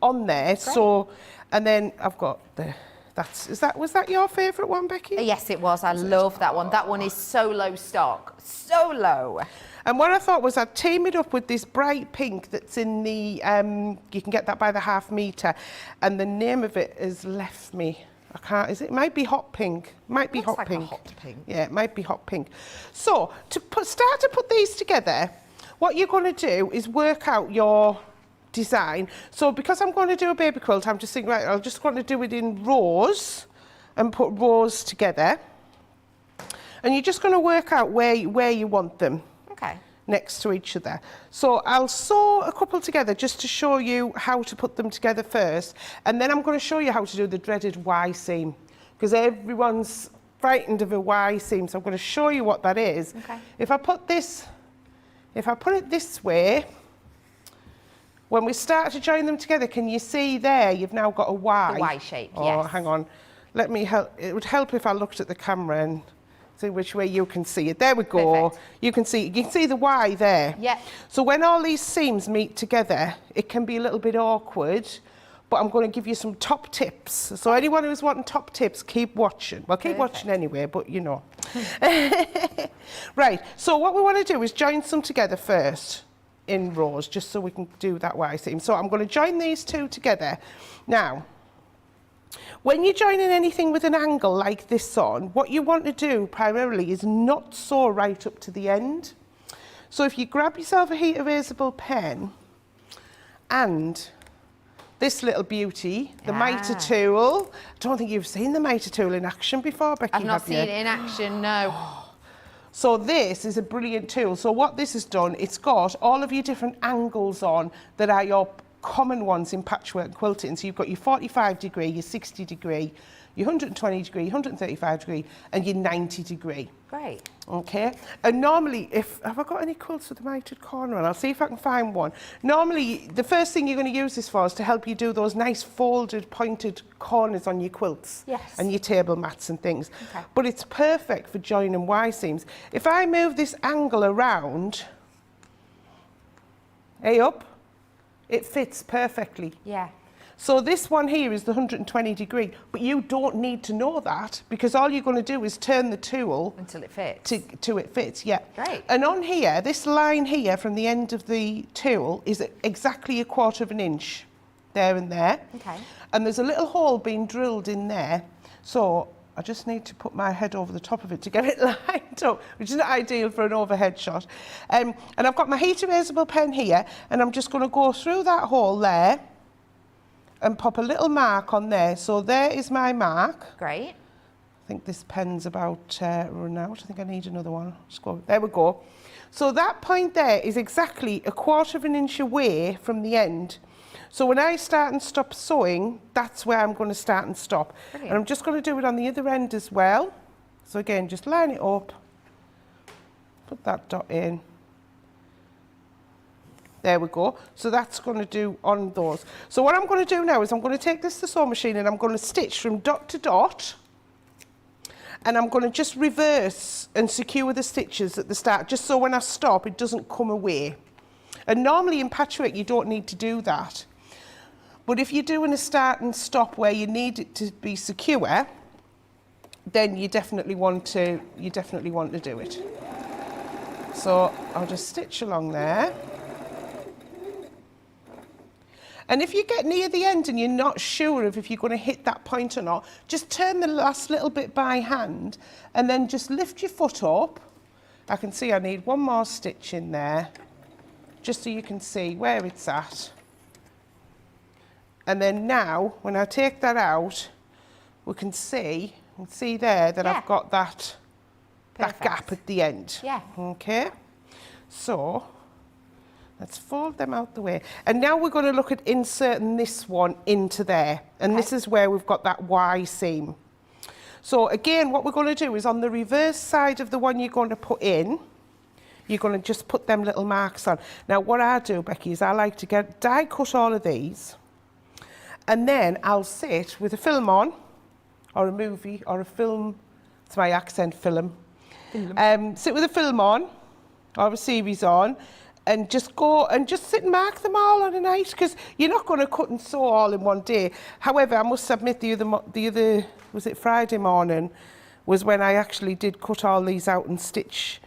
there. Great. So, and then I've got was that your favourite one, Becky? Yes, it was. I love that one. That one is so low stock, so low. And what I thought was I'd team it up with this bright pink that's in the, you can get that by the ½ metre, and the name of it has left me. I can't, it might be hot pink. Might be hot pink. Hot pink. Yeah, it might be hot pink. So, start to put these together, what you're going to do is work out your design. So, because I'm going to do a baby quilt, I'm just thinking, right, I'm just going to do it in rows and put rows together. And you're just going to work out where you want them. Okay. Next to each other. So I'll sew a couple together just to show you how to put them together first, and then I'm going to show you how to do the dreaded Y seam, because everyone's frightened of a Y seam, so I'm going to show you what that is. Okay. If I put it this way, when we start to join them together, can you see there you've now got a Y? The Y shape, yes. Oh, hang on. Let me help. It would help if I looked at the camera and See which way you can see it. There we go. Perfect. You can see the Y there. Yeah. So when all these seams meet together, it can be a little bit awkward, but I'm going to give you some top tips. So anyone who's wanting top tips, keep watching. Well, keep watching anyway, but you know. Right, so what we want to do is join some together first in rows, just so we can do that Y seam. So I'm going to join these two together. Now, when you're joining anything with an angle like this on, what you want to do primarily is not sew right up to the end. So if you grab yourself a heat erasable pen and this little beauty, the mitre tool. I don't think you've seen the mitre tool in action before, Becky, I've not seen it in action, no. So this is a brilliant tool. So what this has done, it's got all of your different angles on that are your common ones in patchwork and quilting. So you've got your 45 degree, your 60 degree, your 120 degree, 135 degree, and your 90 degree. Great. Okay, and normally, have I got any quilts with a mitered corner on? I'll see if I can find one. Normally, the first thing you're going to use this for is to help you do those nice folded, pointed corners on your quilts. Yes. And your table mats and things. Okay. But it's perfect for joining Y seams. If I move this angle around, up, it fits perfectly. Yeah. So this one here is the 120 degree, but you don't need to know that because all you're going to do is turn the tool Until it fits. till it fits, yeah. Great. And on here, this line here from the end of the tool is exactly 1/4 of an inch, there and there. Okay. And there's a little hole being drilled in there. So I just need to put my head over the top of it to get it lined up, which is not ideal for an overhead shot. And I've got my heat erasable pen here, and I'm just going to go through that hole there and pop a little mark on there. So there is my mark. Great. I think this pen's about run out. I think I need another one. Just go. There we go. So that point there is exactly 1/4 of an inch away from the end. So when I start and stop sewing, that's where I'm going to start and stop. Brilliant. And I'm just going to do it on the other end as well. So again, just line it up, put that dot in. There we go. So that's going to do on those. So what I'm going to do now is I'm going to take this to the sewing machine and I'm going to stitch from dot to dot. And I'm going to just reverse and secure the stitches at the start, just so when I stop, it doesn't come away. And normally in patchwork, you don't need to do that. But if you're doing a start and stop where you need it to be secure, then you definitely want to do it. So I'll just stitch along there. And if you get near the end and you're not sure if you're going to hit that point or not, just turn the last little bit by hand and then just lift your foot up. I can see I need one more stitch in there, just so you can see where it's at. And then now, when I take that out, we can see there that I've got that gap at the end. Yeah. Okay. So let's fold them out the way. And now we're going to look at inserting this one into there. And this is where we've got that Y seam. So again, what we're going to do is on the reverse side of the one you're going to put in, you're going to just put them little marks on. Now what I do, Becky, is I like to die cut all of these, and then I'll sit with a film on, or a movie, or a film, it's my accent, film. Sit with a film on, or a series on, and just go and just sit and mark them all on a night, because you're not going to cut and sew all in one day. However, I must admit the other, was it Friday morning, was when I actually did cut all these out and stitch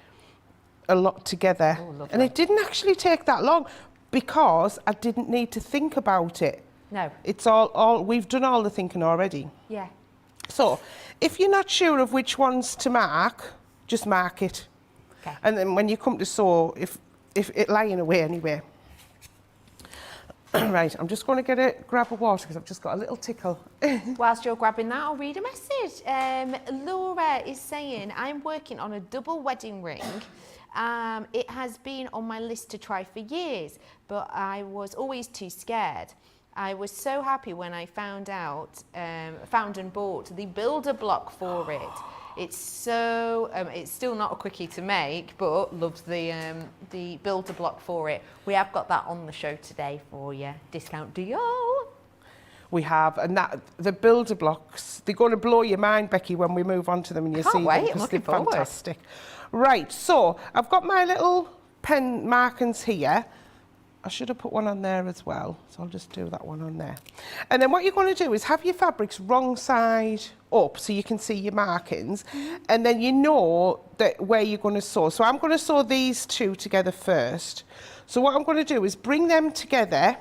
a lot together. Oh, and it didn't actually take that long because I didn't need to think about it. No. It's all we've done all the thinking already. Yeah. So if you're not sure of which ones to mark, just mark it. Okay. And then when you come to sew, if it lying away anyway. Right, I'm just going to grab a water because I've just got a little tickle. Whilst you're grabbing that, I'll read a message. Laura is saying, I'm working on a double wedding ring. It has been on my list to try for years, but I was always too scared. I was so happy when I found and bought the builder block for it. It's so, it's still not a quickie to make, but loves the builder block for it. We have got that on the show today for you. Discount deal. we have, and that the builder blocks, they're going to blow your mind, Becky, when we move on to them and you see them, wait, I'm because they're looking forward. fantastic. Right, so I've got my little pen markings here. I should have put one on there as well, so I'll just do that one on there. And then what you're going to do is have your fabrics wrong side up so you can see your markings, and then you know that where you're going to sew. So I'm going to sew these two together first. So what I'm going to do is bring them together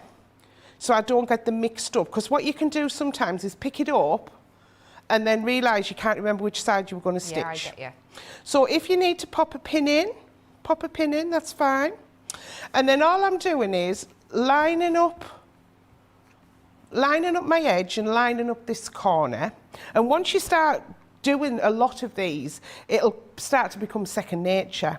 so I don't get them mixed up, because what you can do sometimes is pick it up and then realise you can't remember which side you were going to stitch. Yeah, I get you. So if you need to pop a pin in, that's fine. And then all I'm doing is lining up my edge and lining up this corner. And once you start doing a lot of these, it'll start to become second nature.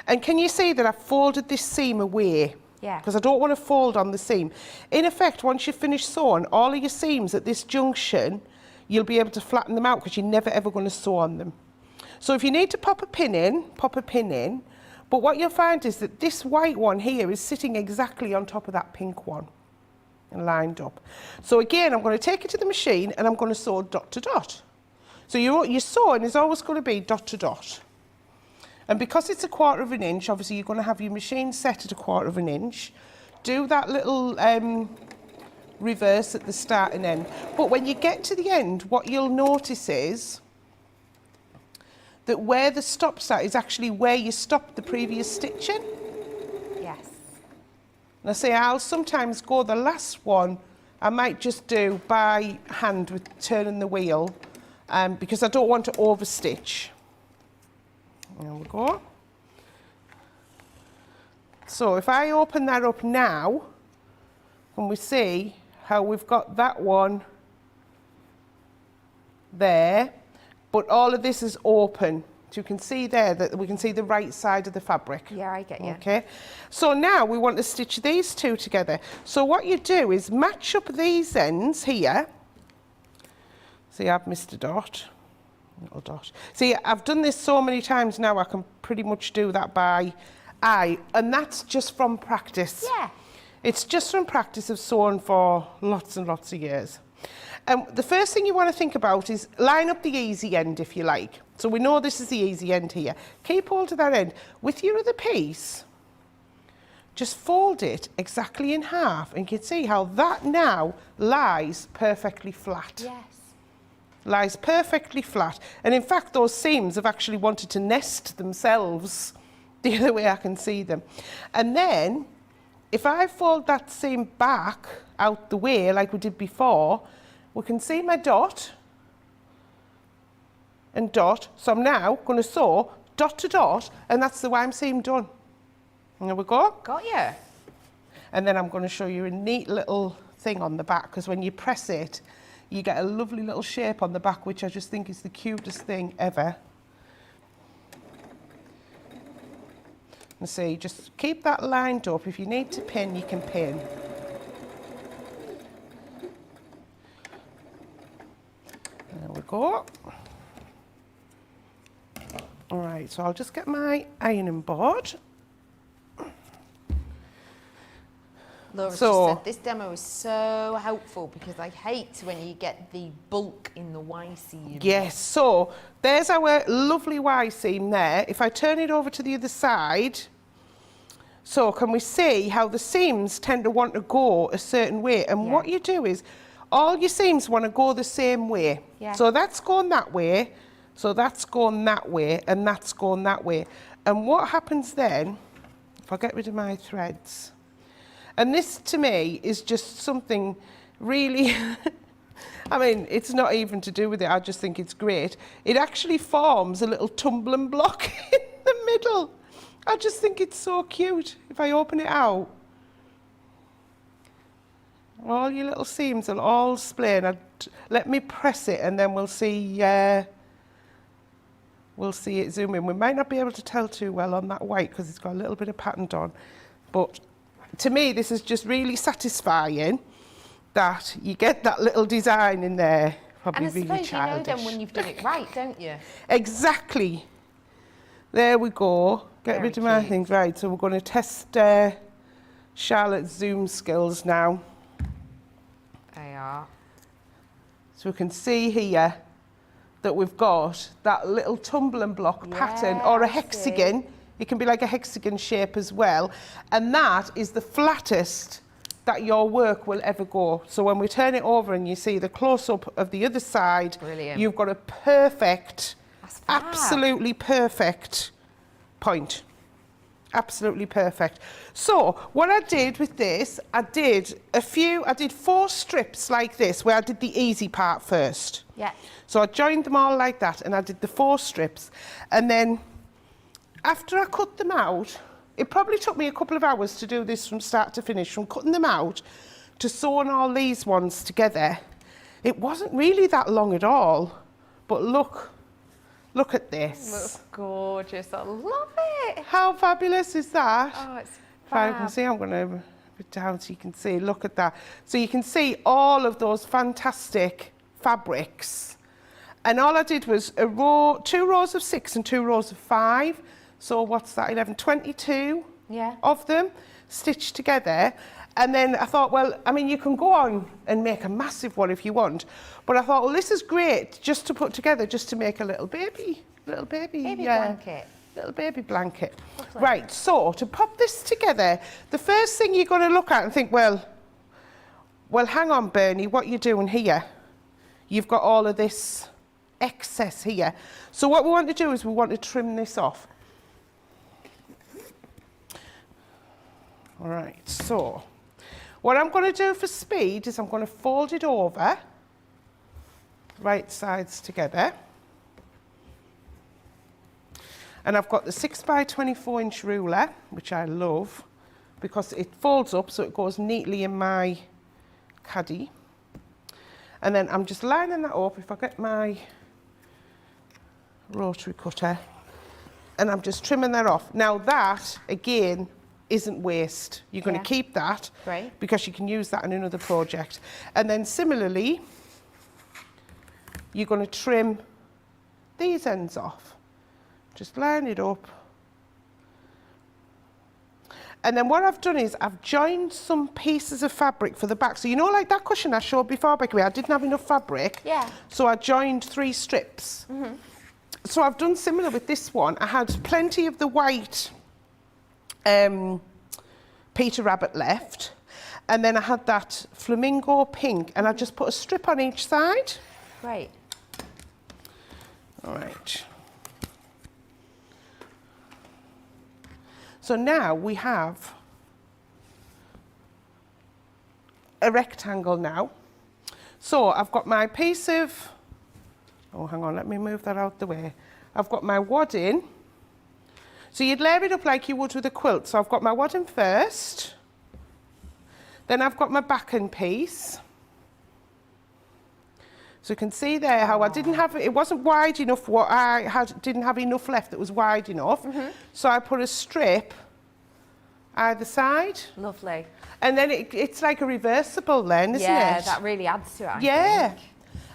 And can you see that I've folded this seam away? Yeah. Because I don't want to fold on the seam. In effect, once you've finished sewing, all of your seams at this junction, you'll be able to flatten them out because you're never ever going to sew on them. So if you need to pop a pin in, pop a pin in. But what you'll find is that this white one here is sitting exactly on top of that pink one and lined up. So again, I'm going to take it to the machine and I'm going to sew dot to dot. So your sewing is always going to be dot to dot. And because it's 1/4 of an inch, obviously you're going to have your machine set at 1/4 of an inch. Do that little reverse at the start and end. But when you get to the end, what you'll notice is that where the stop's at is actually where you stopped the previous stitching. Yes. And I say I'll sometimes go the last one, I might just do by hand with turning the wheel, because I don't want to overstitch. There we go. So if I open that up now, and we see how we've got that one there, but all of this is open. So you can see there that we can see the right side of the fabric. Yeah, I get you. Okay. So now we want to stitch these two together. So what you do is match up these ends here. See, I've missed a dot. Little dot. See, I've done this so many times now, I can pretty much do that by eye. And that's just from practice. Yeah. It's just from practice of sewing for lots and lots of years. The first thing you want to think about is line up the easy end, if you like. So we know this is the easy end here. Keep hold of that end. With your other piece, just fold it exactly in half, and you can see how that now lies perfectly flat. Yes. Lies perfectly flat. And in fact, those seams have actually wanted to nest themselves the other way I can see them. And then, if I fold that seam back out the way like we did before, we can see my dot and dot. So I'm now going to sew dot to dot, and that's the Y seam done. And there we go. Got you. And then I'm going to show you a neat little thing on the back, because when you press it, you get a lovely little shape on the back, which I just think is the cutest thing ever. And see, just keep that lined up. If you need to pin, you can pin. There we go. All right, so I'll just get my ironing board. Laura just said this demo is so helpful because I hate when you get the bulk in the Y seam. Yes, so there's our lovely Y seam there. If I turn it over to the other side, so can we see how the seams tend to want to go a certain way? And what you do is, all your seams want to go the same way. Yeah. So that's going that way, so that's going that way, and that's going that way. And what happens then, if I get rid of my threads, and this to me is just something really, I mean, it's not even to do with it, I just think it's great. It actually forms a little tumbling block in the middle. I just think it's so cute. If I open it out, all your little seams will all split. Let me press it and then we'll see it zoom in. We might not be able to tell too well on that white because it's got a little bit of pattern on, but to me this is just really satisfying that you get that little design in there. Probably and I really suppose childish. you know then when you've done it right, don't you? Exactly. There we go. Get rid of my things. Right, so we're going to test Charlotte's zoom skills now. They are. So we can see here that we've got that little tumbling block pattern, or a hexagon. It can be like a hexagon shape as well. And that is the flattest that your work will ever go. So when we turn it over and you see the close-up of the other side, you've got a perfect, absolutely perfect point. Absolutely perfect. So what I did with this, I did 4 strips like this, where I did the easy part first. Yeah. So I joined them all like that, and I did the 4 strips. And then after I cut them out, it probably took me a couple of hours to do this from start to finish, from cutting them out to sewing all these ones together. It wasn't really that long at all, but look at this. Looks gorgeous. I love it. How fabulous is that? Oh, it's If I can see, I'm going to put it down so you can see. Look at that. So you can see all of those fantastic fabrics. And all I did was 2 rows of 6 and 2 rows of 5. So what's that, 11, 22 of them stitched together. And then I thought, well, I mean, you can go on and make a massive one if you want. But I thought, well, this is great just to put together, just to make a little baby blanket. Little baby blanket. Lovely. Right, so to pop this together, the first thing you're going to look at and think, well, hang on, Bernie, what are you doing here? You've got all of this excess here. So what we want to do is we want to trim this off. All right, so what I'm going to do for speed is I'm going to fold it over, right sides together. And I've got the 6 by 24 inch ruler, which I love because it folds up so it goes neatly in my caddy. And then I'm just lining that up. If I get my rotary cutter, and I'm just trimming that off. Now that, again, isn't waste. You're going to keep that because you can use that in another project. And then similarly, you're going to trim these ends off. Just line it up. And then what I've done is I've joined some pieces of fabric for the back. So you know, like that cushion I showed before, Becky, I didn't have enough fabric. Yeah. So I joined 3 strips. Mm-hmm. So I've done similar with this one. I had plenty of the white Peter Rabbit left, and then I had that flamingo pink, and I just put a strip on each side. Right. All right. So now we have a rectangle now. So I've got my piece of, oh, hang on, let me move that out the way. I've got my wadding. So you'd layer it up like you would with a quilt. So I've got my wadding first. Then I've got my backing piece. So you can see there how I didn't have, it wasn't wide enough, what I had, didn't have enough left that was wide enough. Mm-hmm. So I put a strip either side. Lovely. And then it's like a reversible then, isn't it? Yeah, that really adds to it, I think.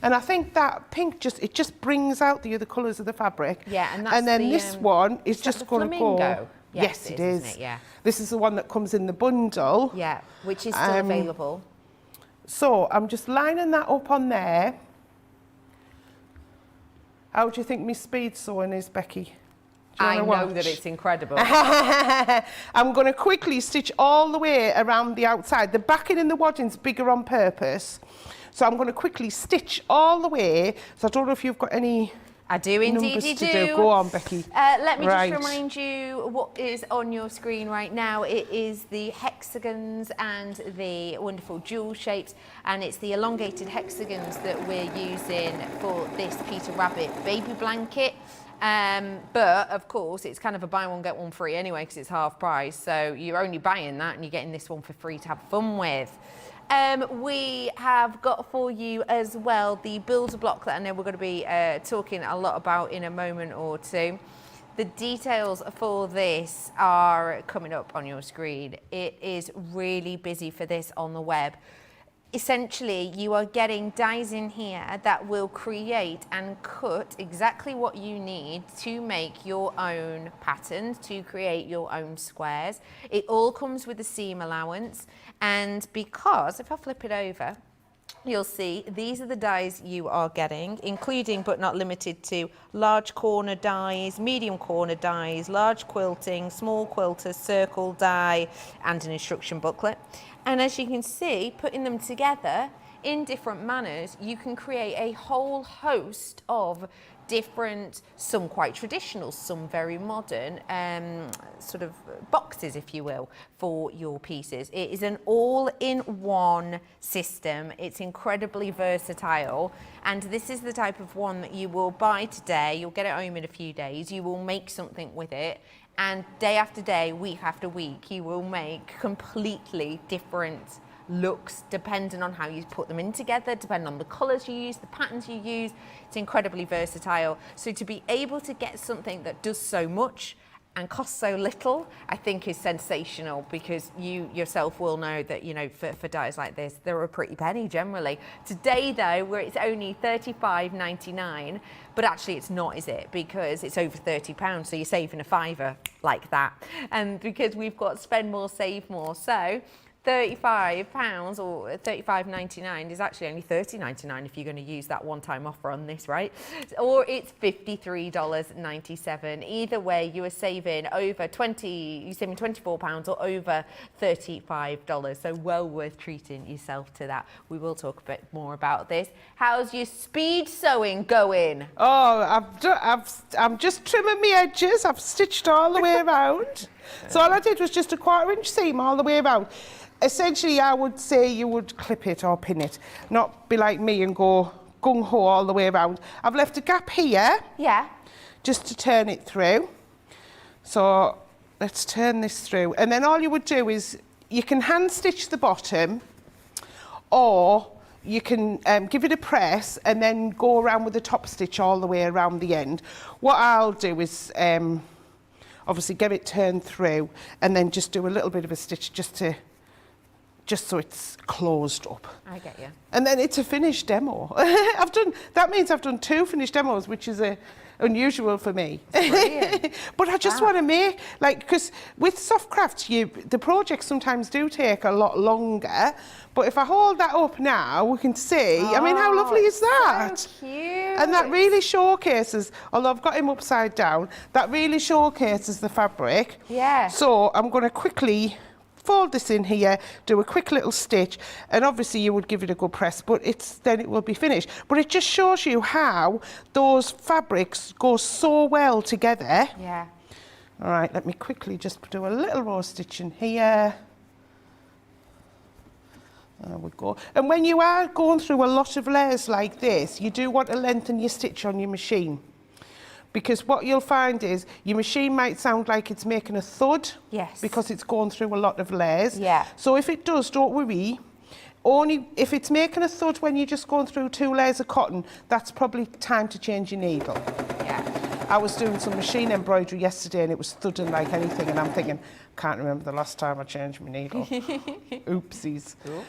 And I think that pink just brings out the other colours of the fabric. Yeah, and that's then this one is just going to go. Yes, it is. Isn't it? Yeah. This is the one that comes in the bundle. Yeah, which is still available. So I'm just lining that up on there. How do you think my speed sewing is, Becky? I know that it's incredible. I'm going to quickly stitch all the way around the outside. The backing in the wadding's bigger on purpose. So I'm going to quickly stitch all the way. So I don't know if you've got any I do indeed, numbers you to do. Go on, Becky. Let me just remind you what is on your screen right now. It is the hexagons and the wonderful jewel shapes, and it's the elongated hexagons that we're using for this Peter Rabbit baby blanket. But of course, it's kind of a buy one get one free anyway because it's half price. So you're only buying that and you're getting this one for free to have fun with. We have got for you as well the builder block that I know we're going to be talking a lot about in a moment or two. The details for this are coming up on your screen. It is really busy for this on the web. Essentially, you are getting dies in here that will create and cut exactly what you need to make your own patterns, to create your own squares. It all comes with a seam allowance, and because, if I flip it over, you'll see these are the dies you are getting, including but not limited to large corner dies, medium corner dies, large quilting, small quilters, circle die, and an instruction booklet. And as you can see, putting them together in different manners, you can create a whole host of different, some quite traditional, some very modern, sort of boxes, if you will, for your pieces. It is an all-in-one system. It's incredibly versatile, and this is the type of one that you will buy today, you'll get it home in a few days, you will make something with it, and day after day, week after week, you will make completely different looks depending on how you put them in together, depending on the colours you use, the patterns you use. It's incredibly versatile. So to be able to get something that does so much and costs so little, I think is sensational, because you yourself will know that, you know, for dies like this, they're a pretty penny generally. Today though, where it's only $35.99, but actually it's not, is it? Because it's over £30, so you're saving a fiver like that. And because we've got spend more, save more. So £35 or $35.99 is actually only $30.99 if you're going to use that one-time offer on this, right? Or it's $53.97. Either way, you are saving over you're saving £24 or over $35. So well worth treating yourself to that. We will talk a bit more about this. How's your speed sewing going? Oh, I'm just trimming my edges. I've stitched all the way around. So all I did was just a 1/4 inch seam all the way around. Essentially, I would say you would clip it or pin it, not be like me and go gung-ho all the way around. I've left a gap here. Yeah. Just to turn it through. So let's turn this through. And then all you would do is you can hand stitch the bottom, or you can give it a press and then go around with the top stitch all the way around the end. What I'll do is obviously get it turned through and then just do a little bit of a stitch just so it's closed up. I get you. And then it's a finished demo. That means I've done 2 finished demos, which is unusual for me. But I just want to make, like, because with soft crafts, the projects sometimes do take a lot longer. But if I hold that up now, we can see, I mean, how lovely is that? So cute. And that really showcases, although I've got him upside down, that really showcases the fabric. Yeah. So I'm going to quickly fold this in here, do a quick little stitch, and obviously you would give it a good press, but then it will be finished. But it just shows you how those fabrics go so well together. Yeah. All right, let me quickly just do a little row stitch in here. There we go. And when you are going through a lot of layers like this, you do want to lengthen your stitch on your machine. Because what you'll find is your machine might sound like it's making a thud. Yes. Because it's going through a lot of layers. Yeah. So if it does, don't worry. Only if it's making a thud when you're just going through 2 layers of cotton, that's probably time to change your needle. Yeah. I was doing some machine embroidery yesterday and it was thudding like anything, and I'm thinking, can't remember the last time I changed my needle. Oopsies. Cool.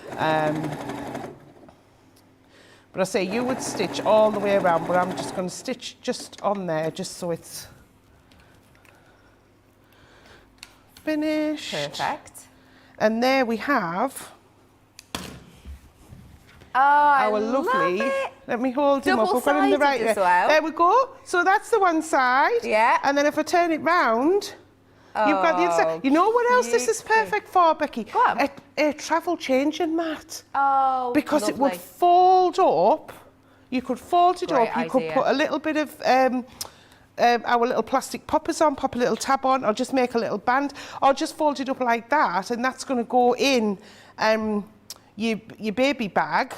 But I say you would stitch all the way around, but I'm just going to stitch just on there, just so it's finished. Perfect. And there we have our lovely. It. Let me hold him up. I've got him the right way. Well. There we go. So that's the one side. Yeah. And then if I turn it round, you've got the other side. You know what else this is perfect for, Becky? Go on. A travel changing mat. Oh, because lovely. it would fold up. You could fold it Great up. You could put a little bit of our little plastic poppers on, pop a little tab on, or just make a little band, or just fold it up like that, and that's going to go in your baby bag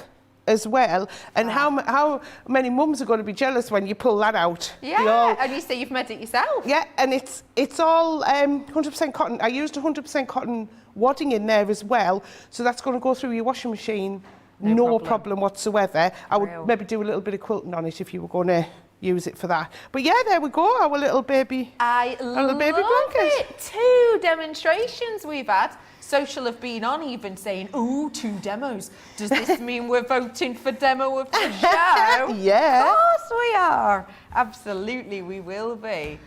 as well. And how many mums are going to be jealous when you pull that out? Yeah, and you say you've made it yourself. Yeah, and it's all 100% cotton. I used 100% cotton wadding in there as well, so that's going to go through your washing machine no problem whatsoever. I would maybe do a little bit of quilting on it if you were going to use it for that. But yeah, there we go, our little baby. I love it. 2 demonstrations we've had. Social have been on even saying, ooh, 2 demos. Does this mean we're voting for demo of the show? Yeah. Of course we are. Absolutely, we will be.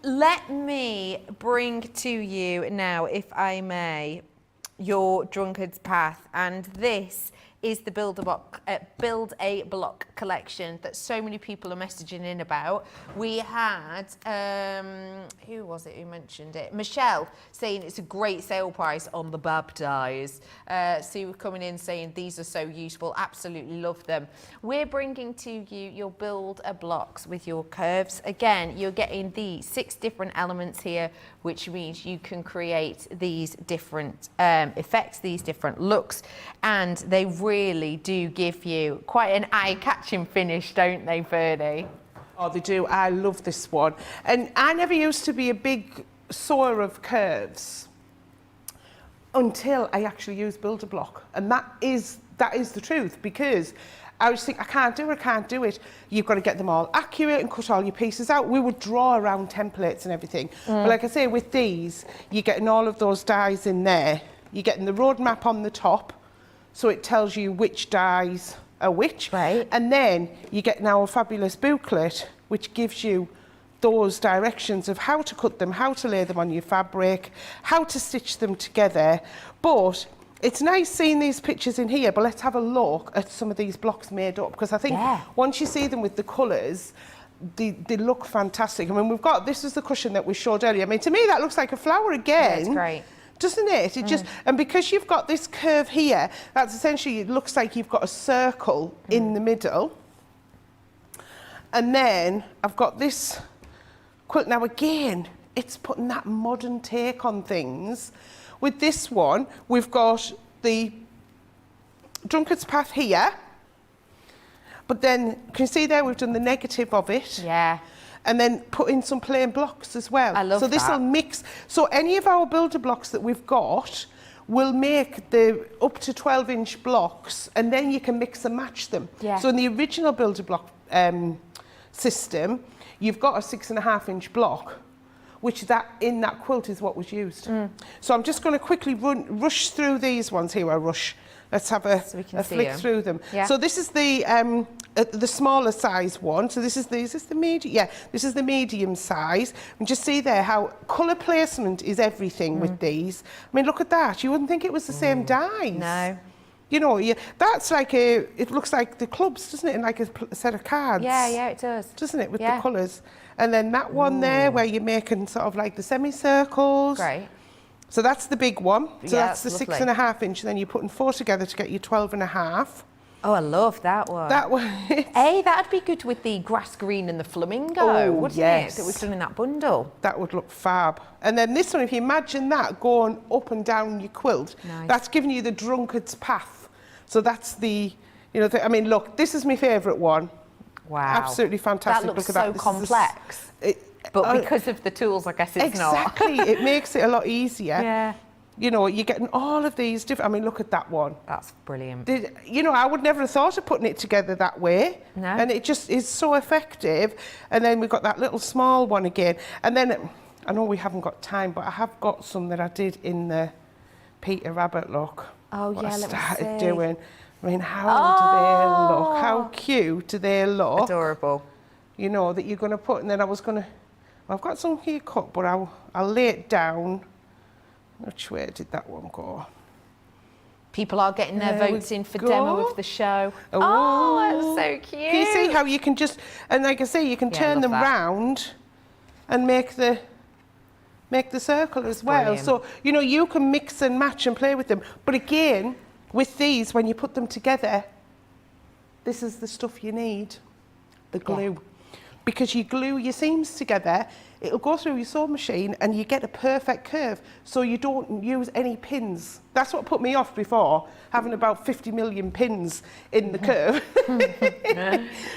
Let me bring to you now, if I may, your drunkard's path. And this is the Build a Block collection that so many people are messaging in about. We had, who was it who mentioned it? Michelle saying it's a great sale price on the Bab dies. Sue coming in saying these are so useful, absolutely love them. We're bringing to you your Build a Blocks with your curves. Again, you're getting the 6 different elements here, which means you can create these different effects, these different looks, and they really do give you quite an eye-catching finish, don't they, Bernie? Oh, they do. I love this one. And I never used to be a big sewer of curves until I actually used Build-A-Block. And that is the truth, because I was thinking, I can't do it. You've got to get them all accurate and cut all your pieces out. We would draw around templates and everything. But like I say, with these, you're getting all of those dies in there. You're getting the roadmap on the top, so it tells you which dies are which. Right. And then you get now a fabulous booklet, which gives you those directions of how to cut them, how to lay them on your fabric, how to stitch them together. But it's nice seeing these pictures in here, but let's have a look at some of these blocks made up, because I think once you see them with the colours, they look fantastic. I mean, this is the cushion that we showed earlier. I mean, to me, that looks like a flower again. Yeah, it's great. Doesn't it? It just, and because you've got this curve here, that's essentially, it looks like you've got a circle in the middle. And then I've got this quilt. Now again, it's putting that modern take on things. With this one, we've got the Drunkard's Path here, but then, can you see there, we've done the negative of it. Yeah. And then put in some plain blocks as well. I love that. So this will mix. So any of our builder blocks that we've got will make the up to 12-inch blocks, and then you can mix and match them. Yeah. So in the original builder block system, you've got a 6.5-inch block, which in that quilt is what was used. So I'm just going to quickly rush through these ones here. Let's have a flick through them. Yeah. So this is the smaller size one. So is this the medium? Yeah, this is the medium size. And just see there how colour placement is everything with these. I mean, look at that. You wouldn't think it was the same dies. No. You know, that's like it looks like the clubs, doesn't it? In like a set of cards. Yeah, it does. Doesn't it, with the colours? And then that one there where you're making sort of like the semicircles. Great. So that's the big one. So Yeah, that's the lovely. 6.5-inch, and then you're putting 4 together to get your 12.5. Oh, I love that one. That one. Hey, that'd be good with the grass green and the flamingo, wouldn't it? That we've done in that bundle. That would look fab. And then this one, if you imagine that going up and down your quilt, that's giving you the Drunkard's Path. So that's the, I mean, look, this is my favourite one. Wow. Absolutely fantastic. That looks look so at that. complex. But because of the tools, I guess it's exactly. not. It makes it a lot easier. Yeah. You're getting all of these different. I mean, look at that one. That's brilliant. I would never have thought of putting it together that way. No. And it just is so effective. And then we've got that little small one again. And then, I know we haven't got time, but I have got some that I did in the Peter Rabbit look. Oh, what yeah, I let me started see. doing. I mean, how do they look? How cute do they look? Adorable. That you're going to put, and then I was going to, I've got some here cut, but I'll lay it down. Which way did that one go? People are getting their votes in for demo of the show. Oh, that's so cute. Can you see how you can just, and like I say, you can turn them round and make the circle as well. Brilliant. So, you can mix and match and play with them. But again, with these, when you put them together, this is the stuff you need, the glue. Because you glue your seams together, it'll go through your sewing machine and you get a perfect curve, so you don't use any pins. That's what put me off before, having about 50 million pins in the curve.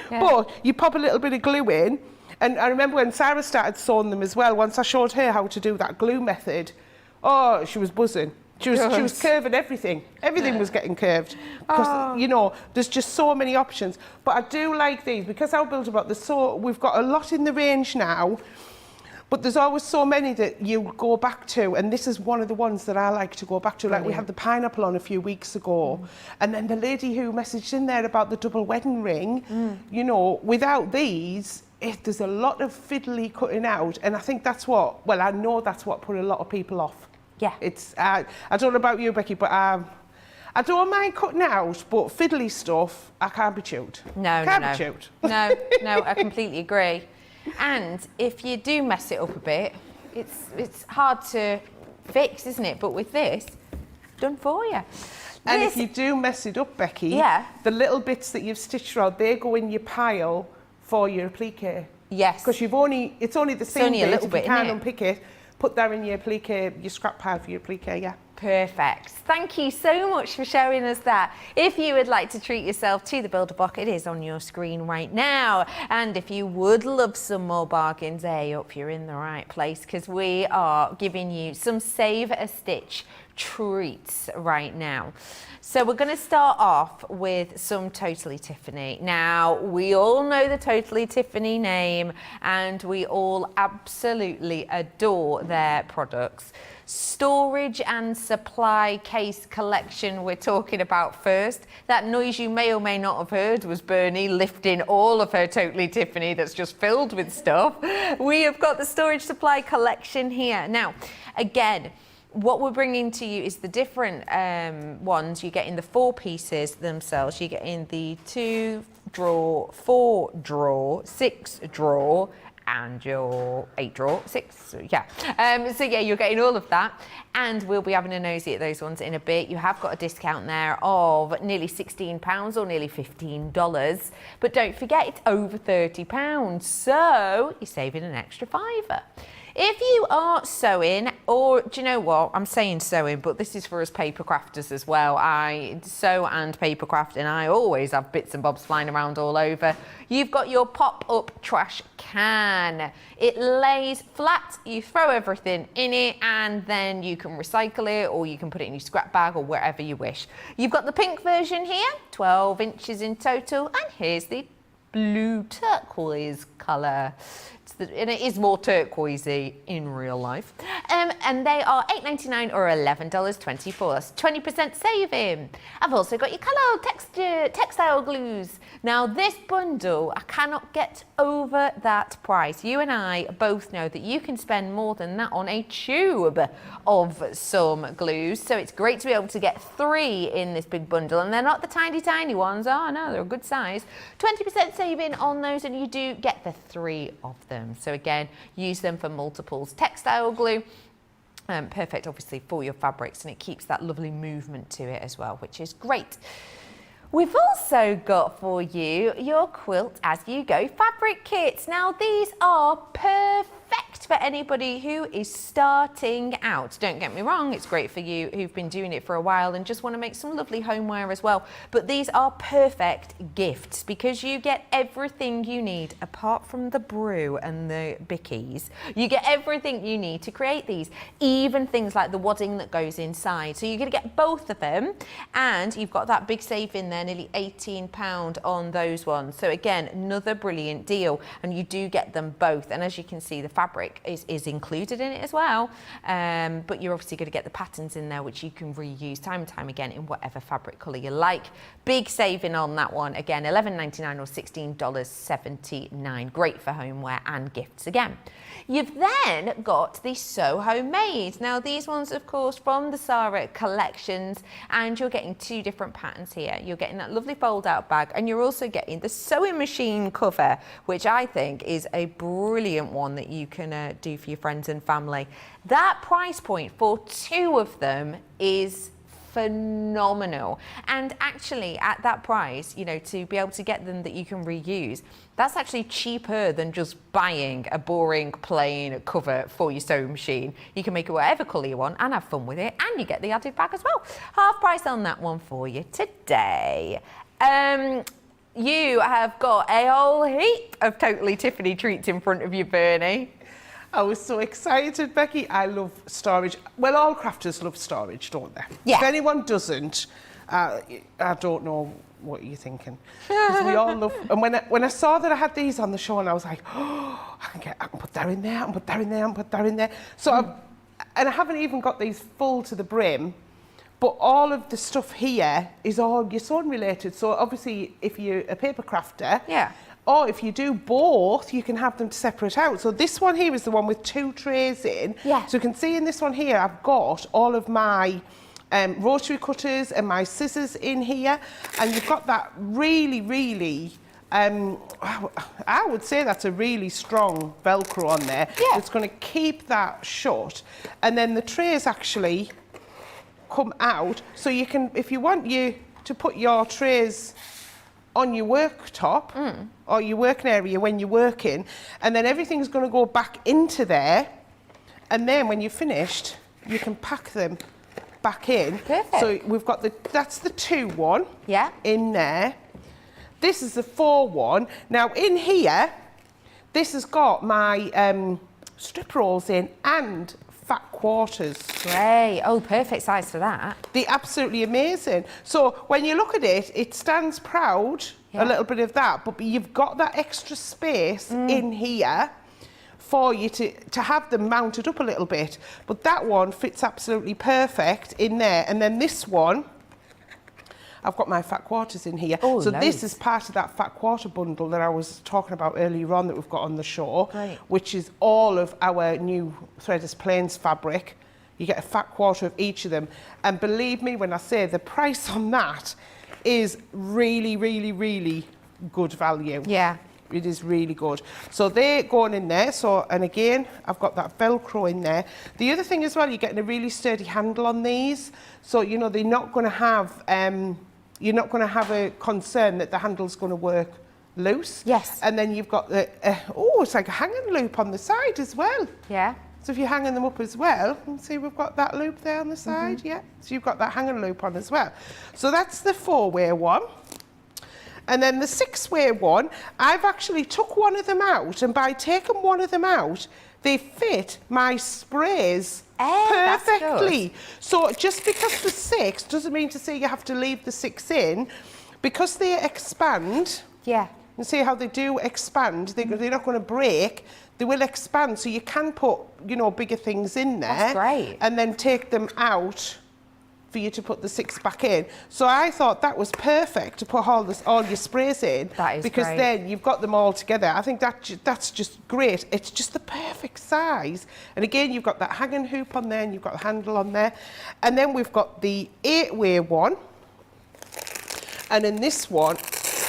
But you pop a little bit of glue in, and I remember when Sarah started sewing them as well, once I showed her how to do that glue method, oh, she was buzzing. She was curving everything. Everything was getting curved. Because, there's just so many options. But I do like these, because our Build-A-Block, we've got a lot in the range now, but there's always so many that you go back to, and this is one of the ones that I like to go back to. Like we had the pineapple on a few weeks ago, and then the lady who messaged in there about the double wedding ring, without these, there's a lot of fiddly cutting out, and I think I know that's what put a lot of people off. Yeah. It's I don't know about you, Becky, but I I don't mind cutting out, but fiddly stuff, I can't be chewed. No, can't no, be chewed. No, no, I completely agree. And if you do mess it up a bit, it's hard to fix, isn't it? But with this, done for you. And if you do mess it up, Becky, yeah, the little bits that you've stitched around, they go in your pile for your applique. Yes. Because it's only the same only a bit, little if bit, you can't innit? unpick it, put that in your applique, your scrap pile for your applique, yeah. Perfect. Thank you so much for showing us that. If you would like to treat yourself to the Builder Book, it is on your screen right now. And if you would love some more bargains, you're in the right place, because we are giving you some Save a Stitch treats right now. So we're going to start off with some Totally Tiffany. Now, we all know the Totally Tiffany name, and we all absolutely adore their products. Storage and supply case collection we're talking about first. That noise you may or may not have heard was Bernie lifting all of her Totally Tiffany that's just filled with stuff. We have got the storage supply collection here. Now, again, what we're bringing to you is the different ones. You get in the 4 pieces themselves. You get in the 2 drawer, 4 drawer, 6 drawer, and your 8 drawer, 6, yeah. So yeah, you're getting all of that. And we'll be having a nosy at those ones in a bit. You have got a discount there of nearly £16 or nearly $15. But don't forget, it's over £30. So you're saving an extra £5. If you are sewing, or do you know what? I'm saying sewing, but this is for us paper crafters as well. I sew and paper craft, and I always have bits and bobs flying around all over. You've got your pop-up trash can. It lays flat, you throw everything in it, and then you can recycle it, or you can put it in your scrap bag, or wherever you wish. You've got the pink version here, 12 inches in total, and here's the blue turquoise colour. And it is more turquoisey in real life. And they are $8.99 or $11.24. That's 20% saving. I've also got your colour textile glues. Now this bundle, I cannot get over that price. You and I both know that you can spend more than that on a tube of some glues. So it's great to be able to get 3 in this big bundle. And they're not the tiny, tiny ones. Oh no, they're a good size. 20% saving on those, and you do get the 3 of them. So again, use them for multiples. Textile glue, perfect obviously for your fabrics, and it keeps that lovely movement to it as well, which is great. We've also got for you your quilt as you go fabric kits. Now these are perfect for anybody who is starting out. Don't get me wrong, it's great for you who've been doing it for a while and just want to make some lovely homeware as well. But these are perfect gifts because you get everything you need apart from the brew and the bickies. You get everything you need to create these, even things like the wadding that goes inside. So you're going to get both of them, and you've got that big save in there, nearly £18 on those ones. So again, another brilliant deal, and you do get them both. And as you can see, the fabric is included in it as well, but you're obviously going to get the patterns in there which you can reuse time and time again in whatever fabric colour you like. Big saving on that one, again $11.99 or $16.79. Great for homeware and gifts again. You've then got the Sew Homemade. Now these ones of course from the Sarah collections, and you're getting 2 different patterns here. You're getting that lovely fold out bag, and you're also getting the sewing machine cover, which I think is a brilliant one that you can do for your friends and family. That price point for 2 of them is phenomenal, and actually at that price, you know, to be able to get them that you can reuse, that's actually cheaper than just buying a boring plain cover for your sewing machine. You can make it whatever colour you want and have fun with it, and you get the added bag as well. Half price on that one for you today. You have got a whole heap of Totally Tiffany treats in front of you, Bernie. I was so excited, Becky. I love storage. Well, all crafters love storage, don't they? Yeah. If anyone doesn't, I don't know what you're thinking. Because we all love... And when I saw that I had these on the show, and I was like, oh, I can put that in there, I can put that in there, I can put that in there. So and I haven't even got these full to the brim, but all of the stuff here is all your sewing related. So obviously, if you're a paper crafter, yeah, or if you do both, you can have them separate out. So this one here is the one with 2 trays in. Yeah. So you can see in this one here, I've got all of my rotary cutters and my scissors in here, and you've got that really, really, I would say that's a really strong Velcro on there. Yeah. It's going to keep that shut, and then the trays actually come out, so you can, if you want to put your trays on your worktop or your working area when you're working, and then everything's going to go back into there, and then when you're finished, you can pack them back in. Perfect. So we've got that's the 2 one in there. This is the 4 one. Now in here, this has got my strip rolls in and fat quarters. Great. Oh, perfect size for that. They're absolutely amazing. So when you look at it, it stands proud, a little bit of that, but you've got that extra space in here for you to have them mounted up a little bit. But that one fits absolutely perfect in there. And then this one, I've got my fat quarters in here. Oh, so nice. this is part of that fat quarter bundle that I was talking about earlier on that we've got on the show, which is all of our new Threaders Plains fabric. You get a fat quarter of each of them. And believe me when I say the price on that is really, really, really good value. Yeah. It is really good. So they're going in there. So, and again, I've got that Velcro in there. The other thing as well, you're getting a really sturdy handle on these. So, you know, they're not going to have, you're not going to have a concern that the handle's going to work loose. Yes. And then you've got the, it's like a hanging loop on the side as well. Yeah. So if you're hanging them up as well, you can see we've got that loop there on the side, yeah. So you've got that hanging loop on as well. So that's the 4-way one. And then the 6-way one, I've actually took one of them out, and by taking one of them out, they fit my sprays perfectly. So just because the 6 doesn't mean to say you have to leave the 6 in, because they expand. Yeah. You see how they do expand, they're not going to break, they will expand, so you can put, you know, bigger things in there. That's great. And then take them out for you to put the 6 back in. So I thought that was perfect to put all your sprays in. That is because great. then you've got them all together. I think that's just great. It's just the perfect size. And again, you've got that hanging hoop on there, and you've got the handle on there. And then we've got the 8-way one. And in this one,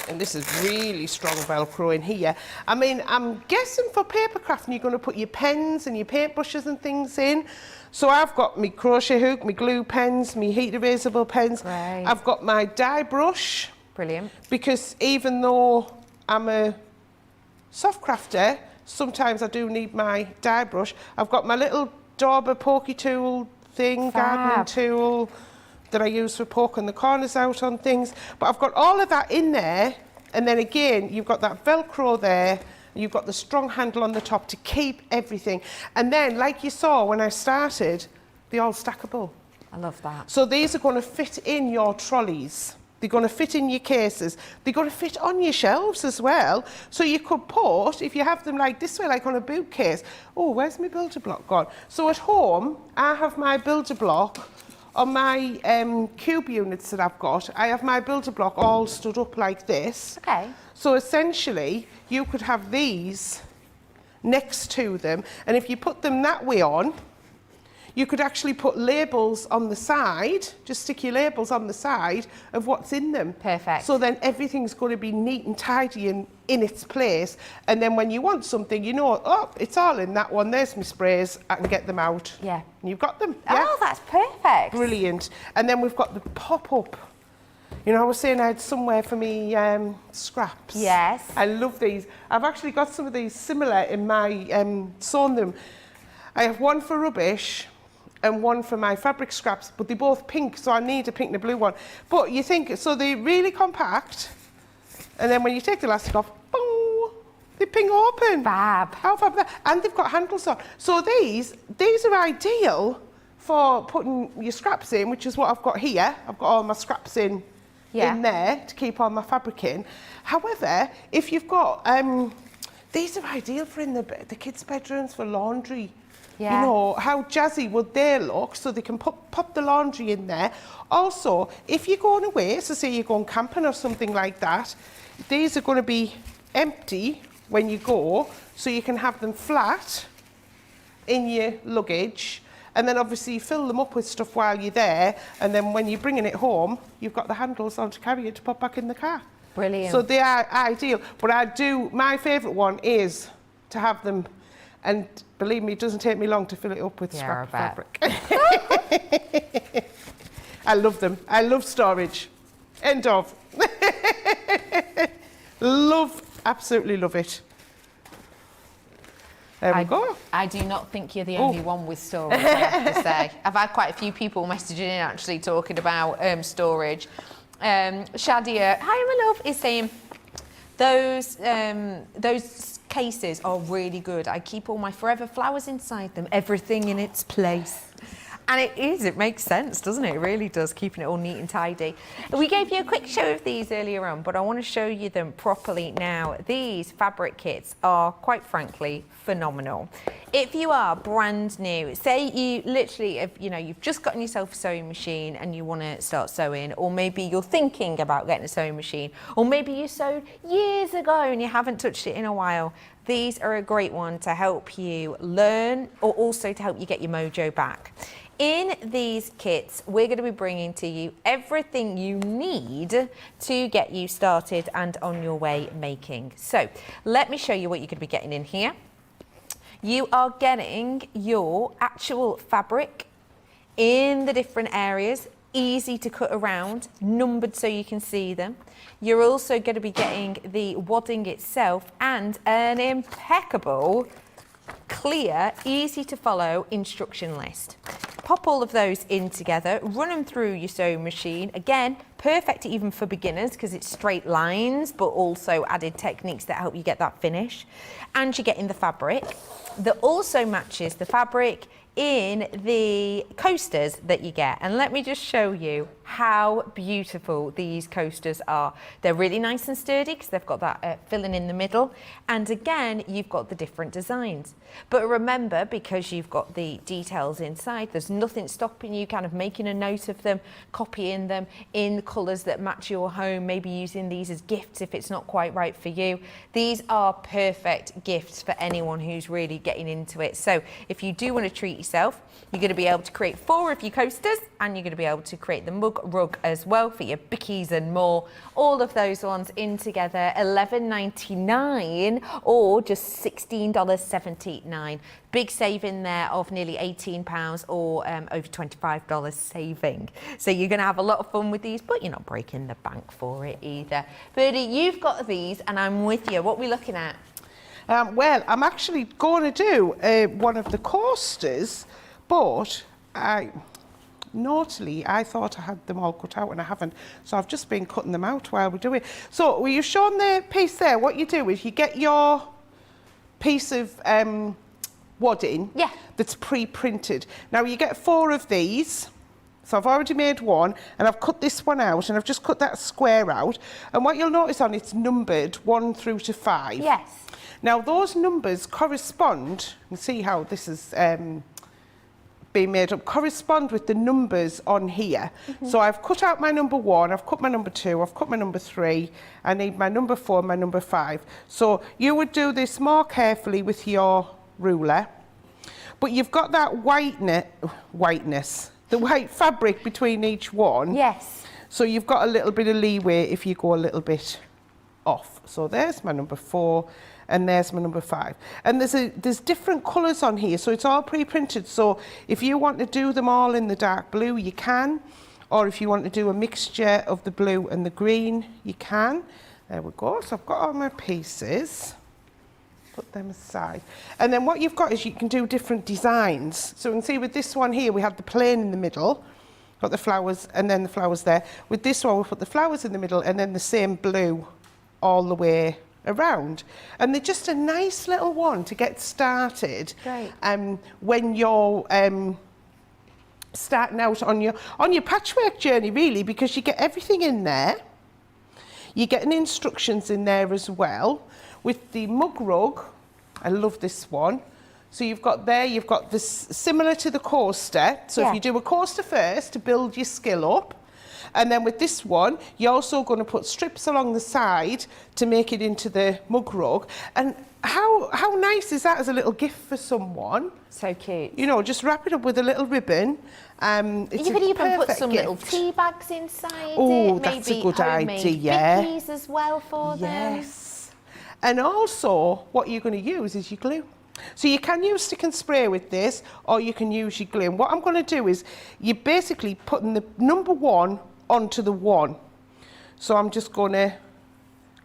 and this is really strong Velcro in here. I mean, I'm guessing for paper crafting, you're going to put your pens and your paintbrushes and things in. So I've got my crochet hook, my glue pens, my heat erasable pens. Right. I've got my die brush. Brilliant. Because even though I'm a soft crafter, sometimes I do need my die brush. I've got my little dauber pokey tool thing, gardening tool that I use for poking the corners out on things. But I've got all of that in there. And then again, you've got that Velcro there. You've got the strong handle on the top to keep everything. And then, like you saw when I started, they're all stackable. I love that. So these are going to fit in your trolleys. They're going to fit in your cases. They're going to fit on your shelves as well. So you could put, if you have them like this way, like on a bookcase. Oh, where's my builder block gone? So at home, I have my builder block on my cube units that I've got. I have my builder block all stood up like this. Okay. So essentially, you could have these next to them, and if you put them that way on, you could actually put labels on the side, just stick your labels on the side of what's in them. Perfect. So then everything's going to be neat and tidy and in its place, and then when you want something, you know, oh, it's all in that one, there's my sprays, I can get them out. Yeah. And you've got them. Yeah? Oh, that's perfect. Brilliant. And then we've got the pop-up. You know, I was saying I had somewhere for me scraps. Yes. I love these. I've actually got some of these similar in my sewn them. I have one for rubbish and one for my fabric scraps, but they're both pink, so I need a pink and a blue one. But you think, so they're really compact, and then when you take the elastic off, boom, they ping open. Fab. How fab that? And they've got handles on. So these are ideal for putting your scraps in, which is what I've got here. I've got all my scraps in there to keep all my fabric in. However, if you've got, these are ideal for in the kids' bedrooms for laundry. Yeah. You know, how jazzy would they look, so they can pop the laundry in there. Also, if you're going away, so say you're going camping or something like that, these are going to be empty when you go, so you can have them flat in your luggage. And then obviously you fill them up with stuff while you're there, and then when you're bringing it home, you've got the handles on to carry it to pop back in the car. Brilliant. So they are ideal. But my favourite one is to have them, and believe me, it doesn't take me long to fill it up with scrap of fabric. I love them. I love storage. End of. Absolutely love it. There we go. I do not think you're the only one with storage, I have to say. I've had quite a few people messaging in actually talking about storage. Shadia, hi my love, is saying those cases are really good. I keep all my forever flowers inside them, everything in its place. And it makes sense, doesn't it? It really does, keeping it all neat and tidy. We gave you a quick show of these earlier on, but I want to show you them properly now. These fabric kits are, quite frankly, phenomenal. If you are brand new, say you literally, you've just gotten yourself a sewing machine and you want to start sewing, or maybe you're thinking about getting a sewing machine, or maybe you sewed years ago and you haven't touched it in a while, these are a great one to help you learn, or also to help you get your mojo back. In these kits, we're going to be bringing to you everything you need to get you started and on your way making. So let me show you what you're going to be getting in here. You are getting your actual fabric in the different areas, easy to cut around, numbered so you can see them. You're also going to be getting the wadding itself and an impeccable, clear, easy to follow instruction list. Pop all of those in together, run them through your sewing machine. Again, perfect even for beginners because it's straight lines, but also added techniques that help you get that finish. And you're getting the fabric that also matches the fabric in the coasters that you get. And let me just show you how beautiful these coasters are. They're really nice and sturdy because they've got that filling in the middle. And again, you've got the different designs. But remember, because you've got the details inside, there's nothing stopping you kind of making a note of them, copying them in colours that match your home, maybe using these as gifts if it's not quite right for you. These are perfect gifts for anyone who's really getting into it. So if you do want to treat yourself, you're going to be able to create 4 of your coasters, and you're going to be able to create the mug rug as well for your bickies and more. All of those ones in together, $11.99 or just $16.79. Big saving there of nearly £18 or over $25 saving. So you're going to have a lot of fun with these, but you're not breaking the bank for it either. Birdie, you've got these and I'm with you. What are we looking at? Well, I'm actually going to do one of the coasters, but naughtily, I thought I had them all cut out and I haven't. So I've just been cutting them out while we're doing it. So were you shown the piece there? What you do is you get your piece of wadding that's pre-printed. Now you get 4 of these. So I've already made one and I've cut this one out and I've just cut that square out. And what you'll notice on it's numbered 1 through to 5. Yes. Now those numbers correspond, you can see how this is being made up, correspond with the numbers on here. So I've cut out my number 1, I've cut my number 2, I've cut my number 3, I need my number 4, my number 5. So you would do this more carefully with your ruler, but you've got that whiteness, the white fabric between each one. Yes. So you've got a little bit of leeway if you go a little bit off. So there's my number 4 and there's my number 5. And there's different colours on here, so it's all pre-printed. So if you want to do them all in the dark blue, you can. Or if you want to do a mixture of the blue and the green, you can. There we go. So I've got all my pieces. Put them aside. And then what you've got is you can do different designs. So you can see with this one here, we had the plain in the middle, got the flowers and then the flowers there. With this one, we put the flowers in the middle and then the same blue all the way around. And they're just a nice little one to get started. Great. When you're starting out on your patchwork journey, really, because you get everything in there. You're getting instructions in there as well. With the mug rug, I love this one. So you've got this similar to the coaster. So if you do a coaster first to build your skill up, And then with this one, you're also going to put strips along the side to make it into the mug rug. And how nice is that as a little gift for someone? So cute. You know, just wrap it up with a little ribbon. You could even put some little tea bags inside Oh, it. that's Maybe a good homemade idea. bickies as well for them. Yes. And also, what you're going to use is your glue. So you can use stick and spray with this, or you can use your glue. And what I'm going to do is, you're basically putting the number 1 onto the 1. So I'm just going to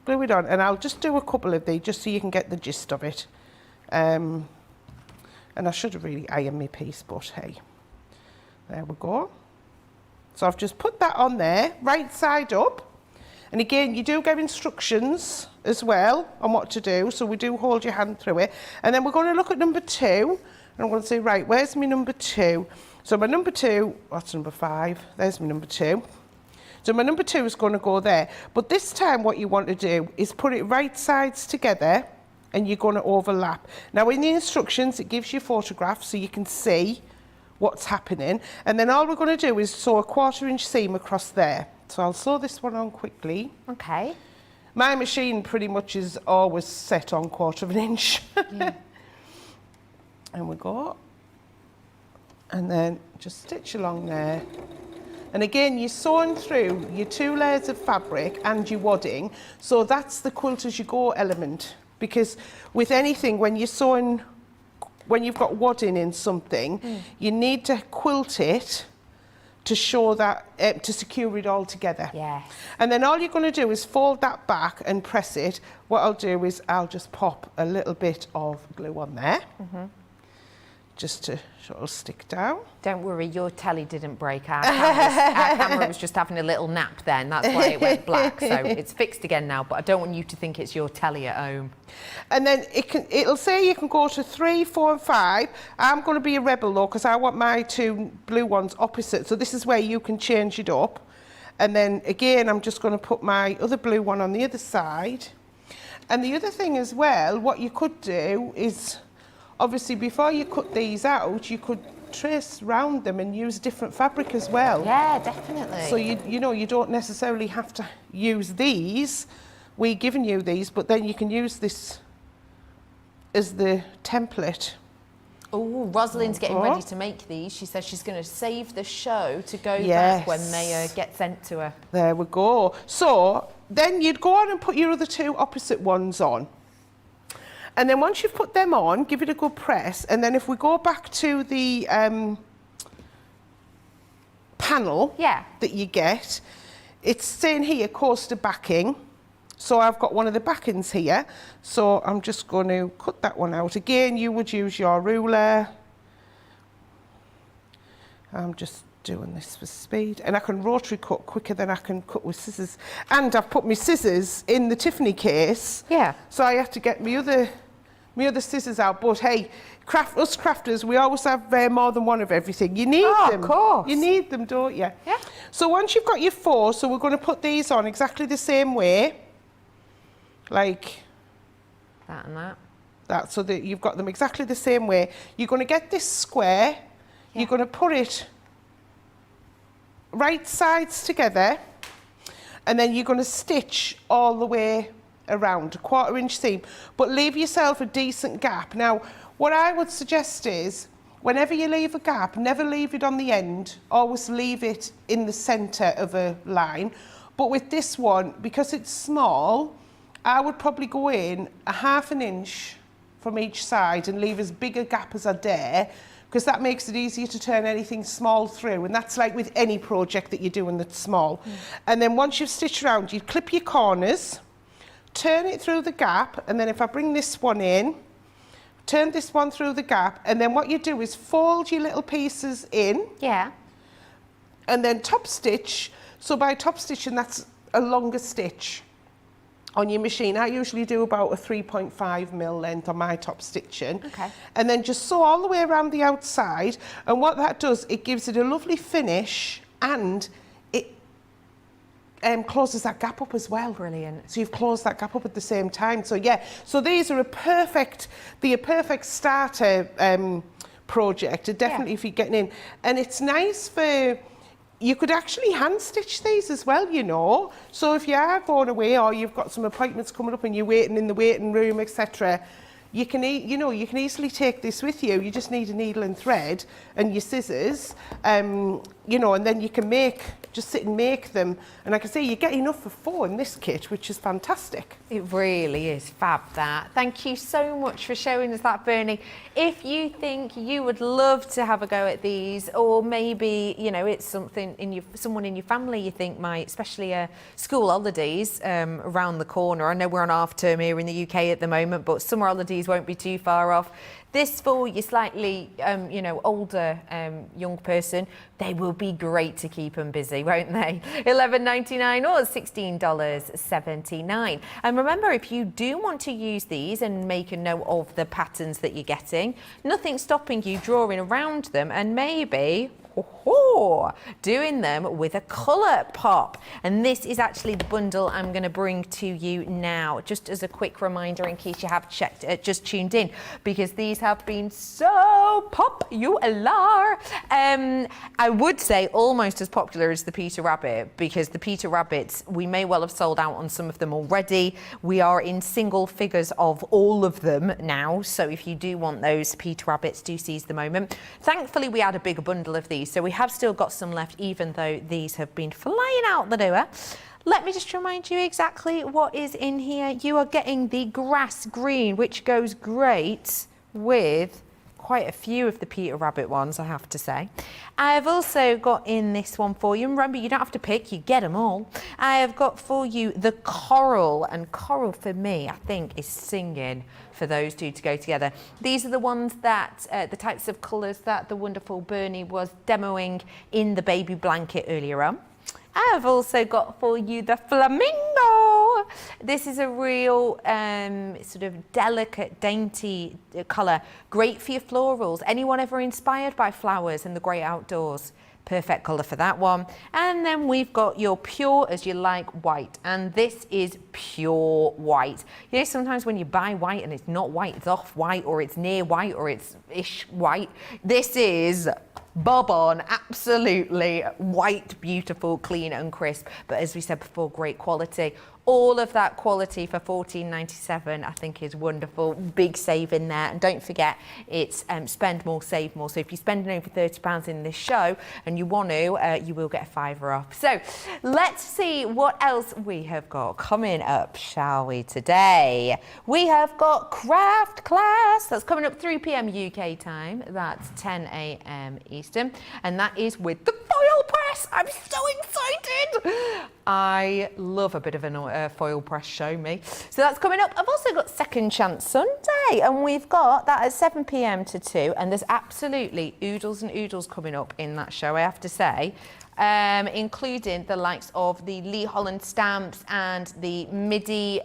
glue it on, and I'll just do a couple of these just so you can get the gist of it. And I should have really ironed my piece, but hey, there we go. So I've just put that on there, right side up. And again, you do get instructions as well on what to do, so we do hold your hand through it. And then we're going to look at number 2, and I'm going to say, right, where's my number 2? So my number 2, that's number 5, there's my number 2. So my number 2 is going to go there. But this time what you want to do is put it right sides together, and you're going to overlap. Now in the instructions, it gives you photographs so you can see what's happening. And then all we're going to do is sew a 1/4 inch seam across there. So I'll sew this one on quickly. Okay. My machine pretty much is always set on 1/4 inch. Yeah. And we go. And then just stitch along there. And again, you're sewing through your 2 layers of fabric and your wadding. So that's the quilt as you go element. Because with anything, when you're sewing, when you've got wadding in something, you need to quilt it to show that, to secure it all together. Yes. And then all you're going to do is fold that back and press it. What I'll do is I'll just pop a little bit of glue on there, just to sort of stick down. Don't worry, your telly didn't break. Our camera was just having a little nap then. That's why it went black. So it's fixed again now, but I don't want you to think it's your telly at home. And then it'll say you can go to 3, 4 and 5. I'm going to be a rebel though, because I want my 2 blue ones opposite. So this is where you can change it up. And then again, I'm just going to put my other blue one on the other side. And the other thing as well, what you could do is, obviously before you cut these out, you could trace round them and use different fabric as well. Yeah, definitely. So you know, you don't necessarily have to use these. We're giving you these, but then you can use this as the template. Oh, Rosalind's getting ready to make these. She says she's going to save the show to go back when they get sent to her. There we go. So then you'd go on and put your other 2 opposite ones on. And then once you've put them on, give it a good press. And then if we go back to the panel that you get, it's saying here coaster backing. So I've got one of the backings here. So I'm just going to cut that one out. Again, you would use your ruler. I'm just doing this for speed. And I can rotary cut quicker than I can cut with scissors. And I've put my scissors in the Tiffany case. Yeah. So I have to get my other scissors out. But hey, us crafters, we always have more than one of everything. You need them. Of course. You need them, don't you? Yeah. So once you've got your 4, so we're going to put these on exactly the same way. Like that and that. That, so that you've got them exactly the same way. You're going to get this square. You're going to put it right sides together, and then you're going to stitch all the way around, a 1/4 inch seam, but leave yourself a decent gap. Now, what I would suggest is, whenever you leave a gap, never leave it on the end, always leave it in the centre of a line. But with this one, because it's small, I would probably go in a 1/2 inch from each side and leave as big a gap as I dare, because that makes it easier to turn anything small through. And that's like with any project that you're doing that's small. And then once you've stitched around, you clip your corners, turn it through the gap, and then if I bring this one in, turn this one through the gap, and then what you do is fold your little pieces in. Yeah. And then top stitch. So by top stitching, that's a longer stitch on your machine. I usually do about a 3.5mm length on my top stitching. Okay. And then just sew all the way around the outside. And what that does, it gives it a lovely finish, and it closes that gap up as well. Brilliant. So you've closed that gap up at the same time. So yeah, so these are a perfect starter project, definitely if you're getting in. And it's nice for you could actually hand stitch these as well, you know. So if you are going away or you've got some appointments coming up and you're waiting in the waiting room, etc., you can, you know, you can easily take this with you. You just need a needle and thread and your scissors, you know, and then you can just sit and make them. And like I say, you get enough for 4 in this kit, which is fantastic. It really is fab, that. Thank you so much for showing us that, Bernie. If you think you would love to have a go at these, or maybe, you know, it's something someone in your family you think might, especially school holidays around the corner. I know we're on half term here in the UK at the moment, but summer holidays won't be too far off. This for your slightly, you know, older young person, they will be great to keep them busy, won't they? $11.99 or $16.79. And remember, if you do want to use these and make a note of the patterns that you're getting, nothing's stopping you drawing around them and maybe doing them with a colour pop. And this is actually the bundle I'm going to bring to you now, just as a quick reminder in case you have just tuned in, because these have been so popular. I would say almost as popular as the Peter Rabbit, because the Peter Rabbits, we may well have sold out on some of them already. We are in single figures of all of them now, so if you do want those Peter Rabbits, do seize the moment. Thankfully, we had a bigger bundle of these, so we have still got some left, even though these have been flying out the door. Let me just remind you exactly what is in here. You are getting the grass green, which goes great with quite a few of the Peter Rabbit ones, I have to say. I've also got in this one for you. Remember, you don't have to pick, you get them all. I have got for you the coral, and coral for me, I think, is singing for those two to go together. These are the ones that, the types of colours that the wonderful Bernie was demoing in the baby blanket earlier on. I've also got for you the flamingo. This is a real sort of delicate, dainty colour. Great for your florals. Anyone ever inspired by flowers and the great outdoors? Perfect colour for that one. And then we've got your pure as you like white, and this is pure white. You know, sometimes when you buy white and it's not white, it's off white, or it's near white, or it's ish white. This is bob on, absolutely white, beautiful, clean and crisp, but as we said before, great quality. All of that quality for $14.97 I think is wonderful. Big save in there, and don't forget it's spend more, save more. So if you're spending over £30 in this show and you want to, you will get a £5 off. So let's see what else we have got coming up, shall we, today? We have got craft class. That's coming up 3 p.m. UK time. That's 10 a.m. Eastern, and that is with the foil press. I'm so excited. I love a bit of a foil press, show me. So that's coming up. I've also got Second Chance Sunday, and we've got that at 7 p.m. to 2, and there's absolutely oodles and oodles coming up in that show, I have to say, including the likes of the Lee Holland stamps and the MIDI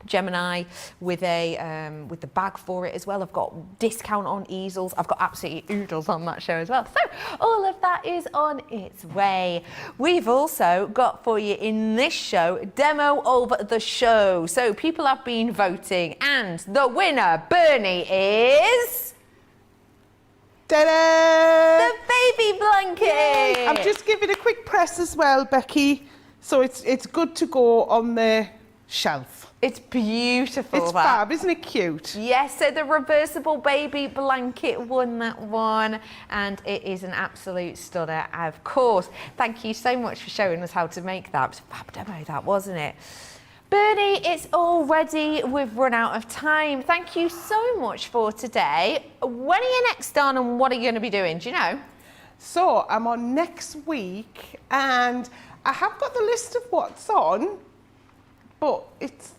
Gemini with the bag for it as well. I've got discount on easels. I've got absolutely oodles on that show as well. So all of that is on its way. We've also got for you in this show, demo of the show. So people have been voting, and the winner, Bernie, is Ta-da! the baby blanket. Yay! I'm just giving a quick press as well, Becky. So it's good to go on the shelf. It's beautiful. It's fab, isn't it cute? Yes, so the reversible baby blanket won that one, and it is an absolute stunner, of course. Thank you so much for showing us how to make that. It was a fab demo, that, wasn't it? Bernie, it's all ready. We've run out of time. Thank you so much for today. When are you next on, and what are you going to be doing? Do you know? So I'm on next week, and I have got the list of what's on, but it's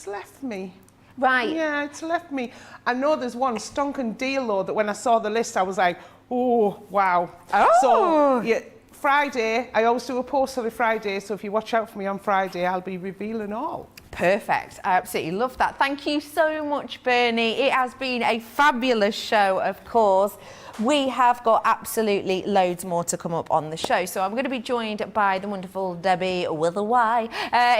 left me. Right. Yeah, it's left me. I know there's one stonking deal though that when I saw the list I was like, oh wow. Oh. So yeah, Friday, I always do a post on a Friday, so if you watch out for me on Friday, I'll be revealing all. Perfect. I absolutely love that. Thank you so much, Bernie. It has been a fabulous show, of course. we have got absolutely loads more to come up on the show. So I'm going to be joined by the wonderful Debbie with a Y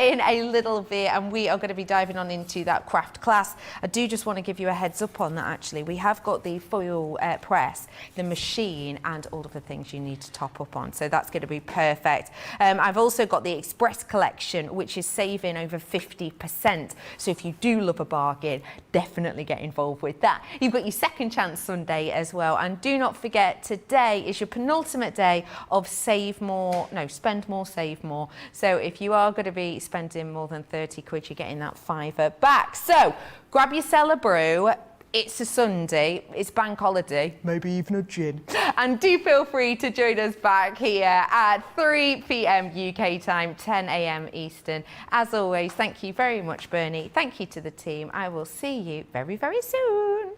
in a little bit, and we are going to be diving on into that craft class. I do just want to give you a heads up on that. Actually, we have got the foil press, the machine, and all of the things you need to top up on. So that's going to be perfect. I've also got the Express collection, which is saving over 50%. So if you do love a bargain, definitely get involved with that. You've got your Second Chance Sunday as well, and do not forget, today is your penultimate day of spend more, save more. So if you are going to be spending more than 30 quid, you're getting that fiver back. So grab your cellar brew. It's a Sunday, it's bank holiday, maybe even a gin. And do feel free to join us back here at 3 p.m. UK time, 10 a.m. Eastern. As always, thank you very much, Bernie. Thank you to the team. I will see you very, very soon.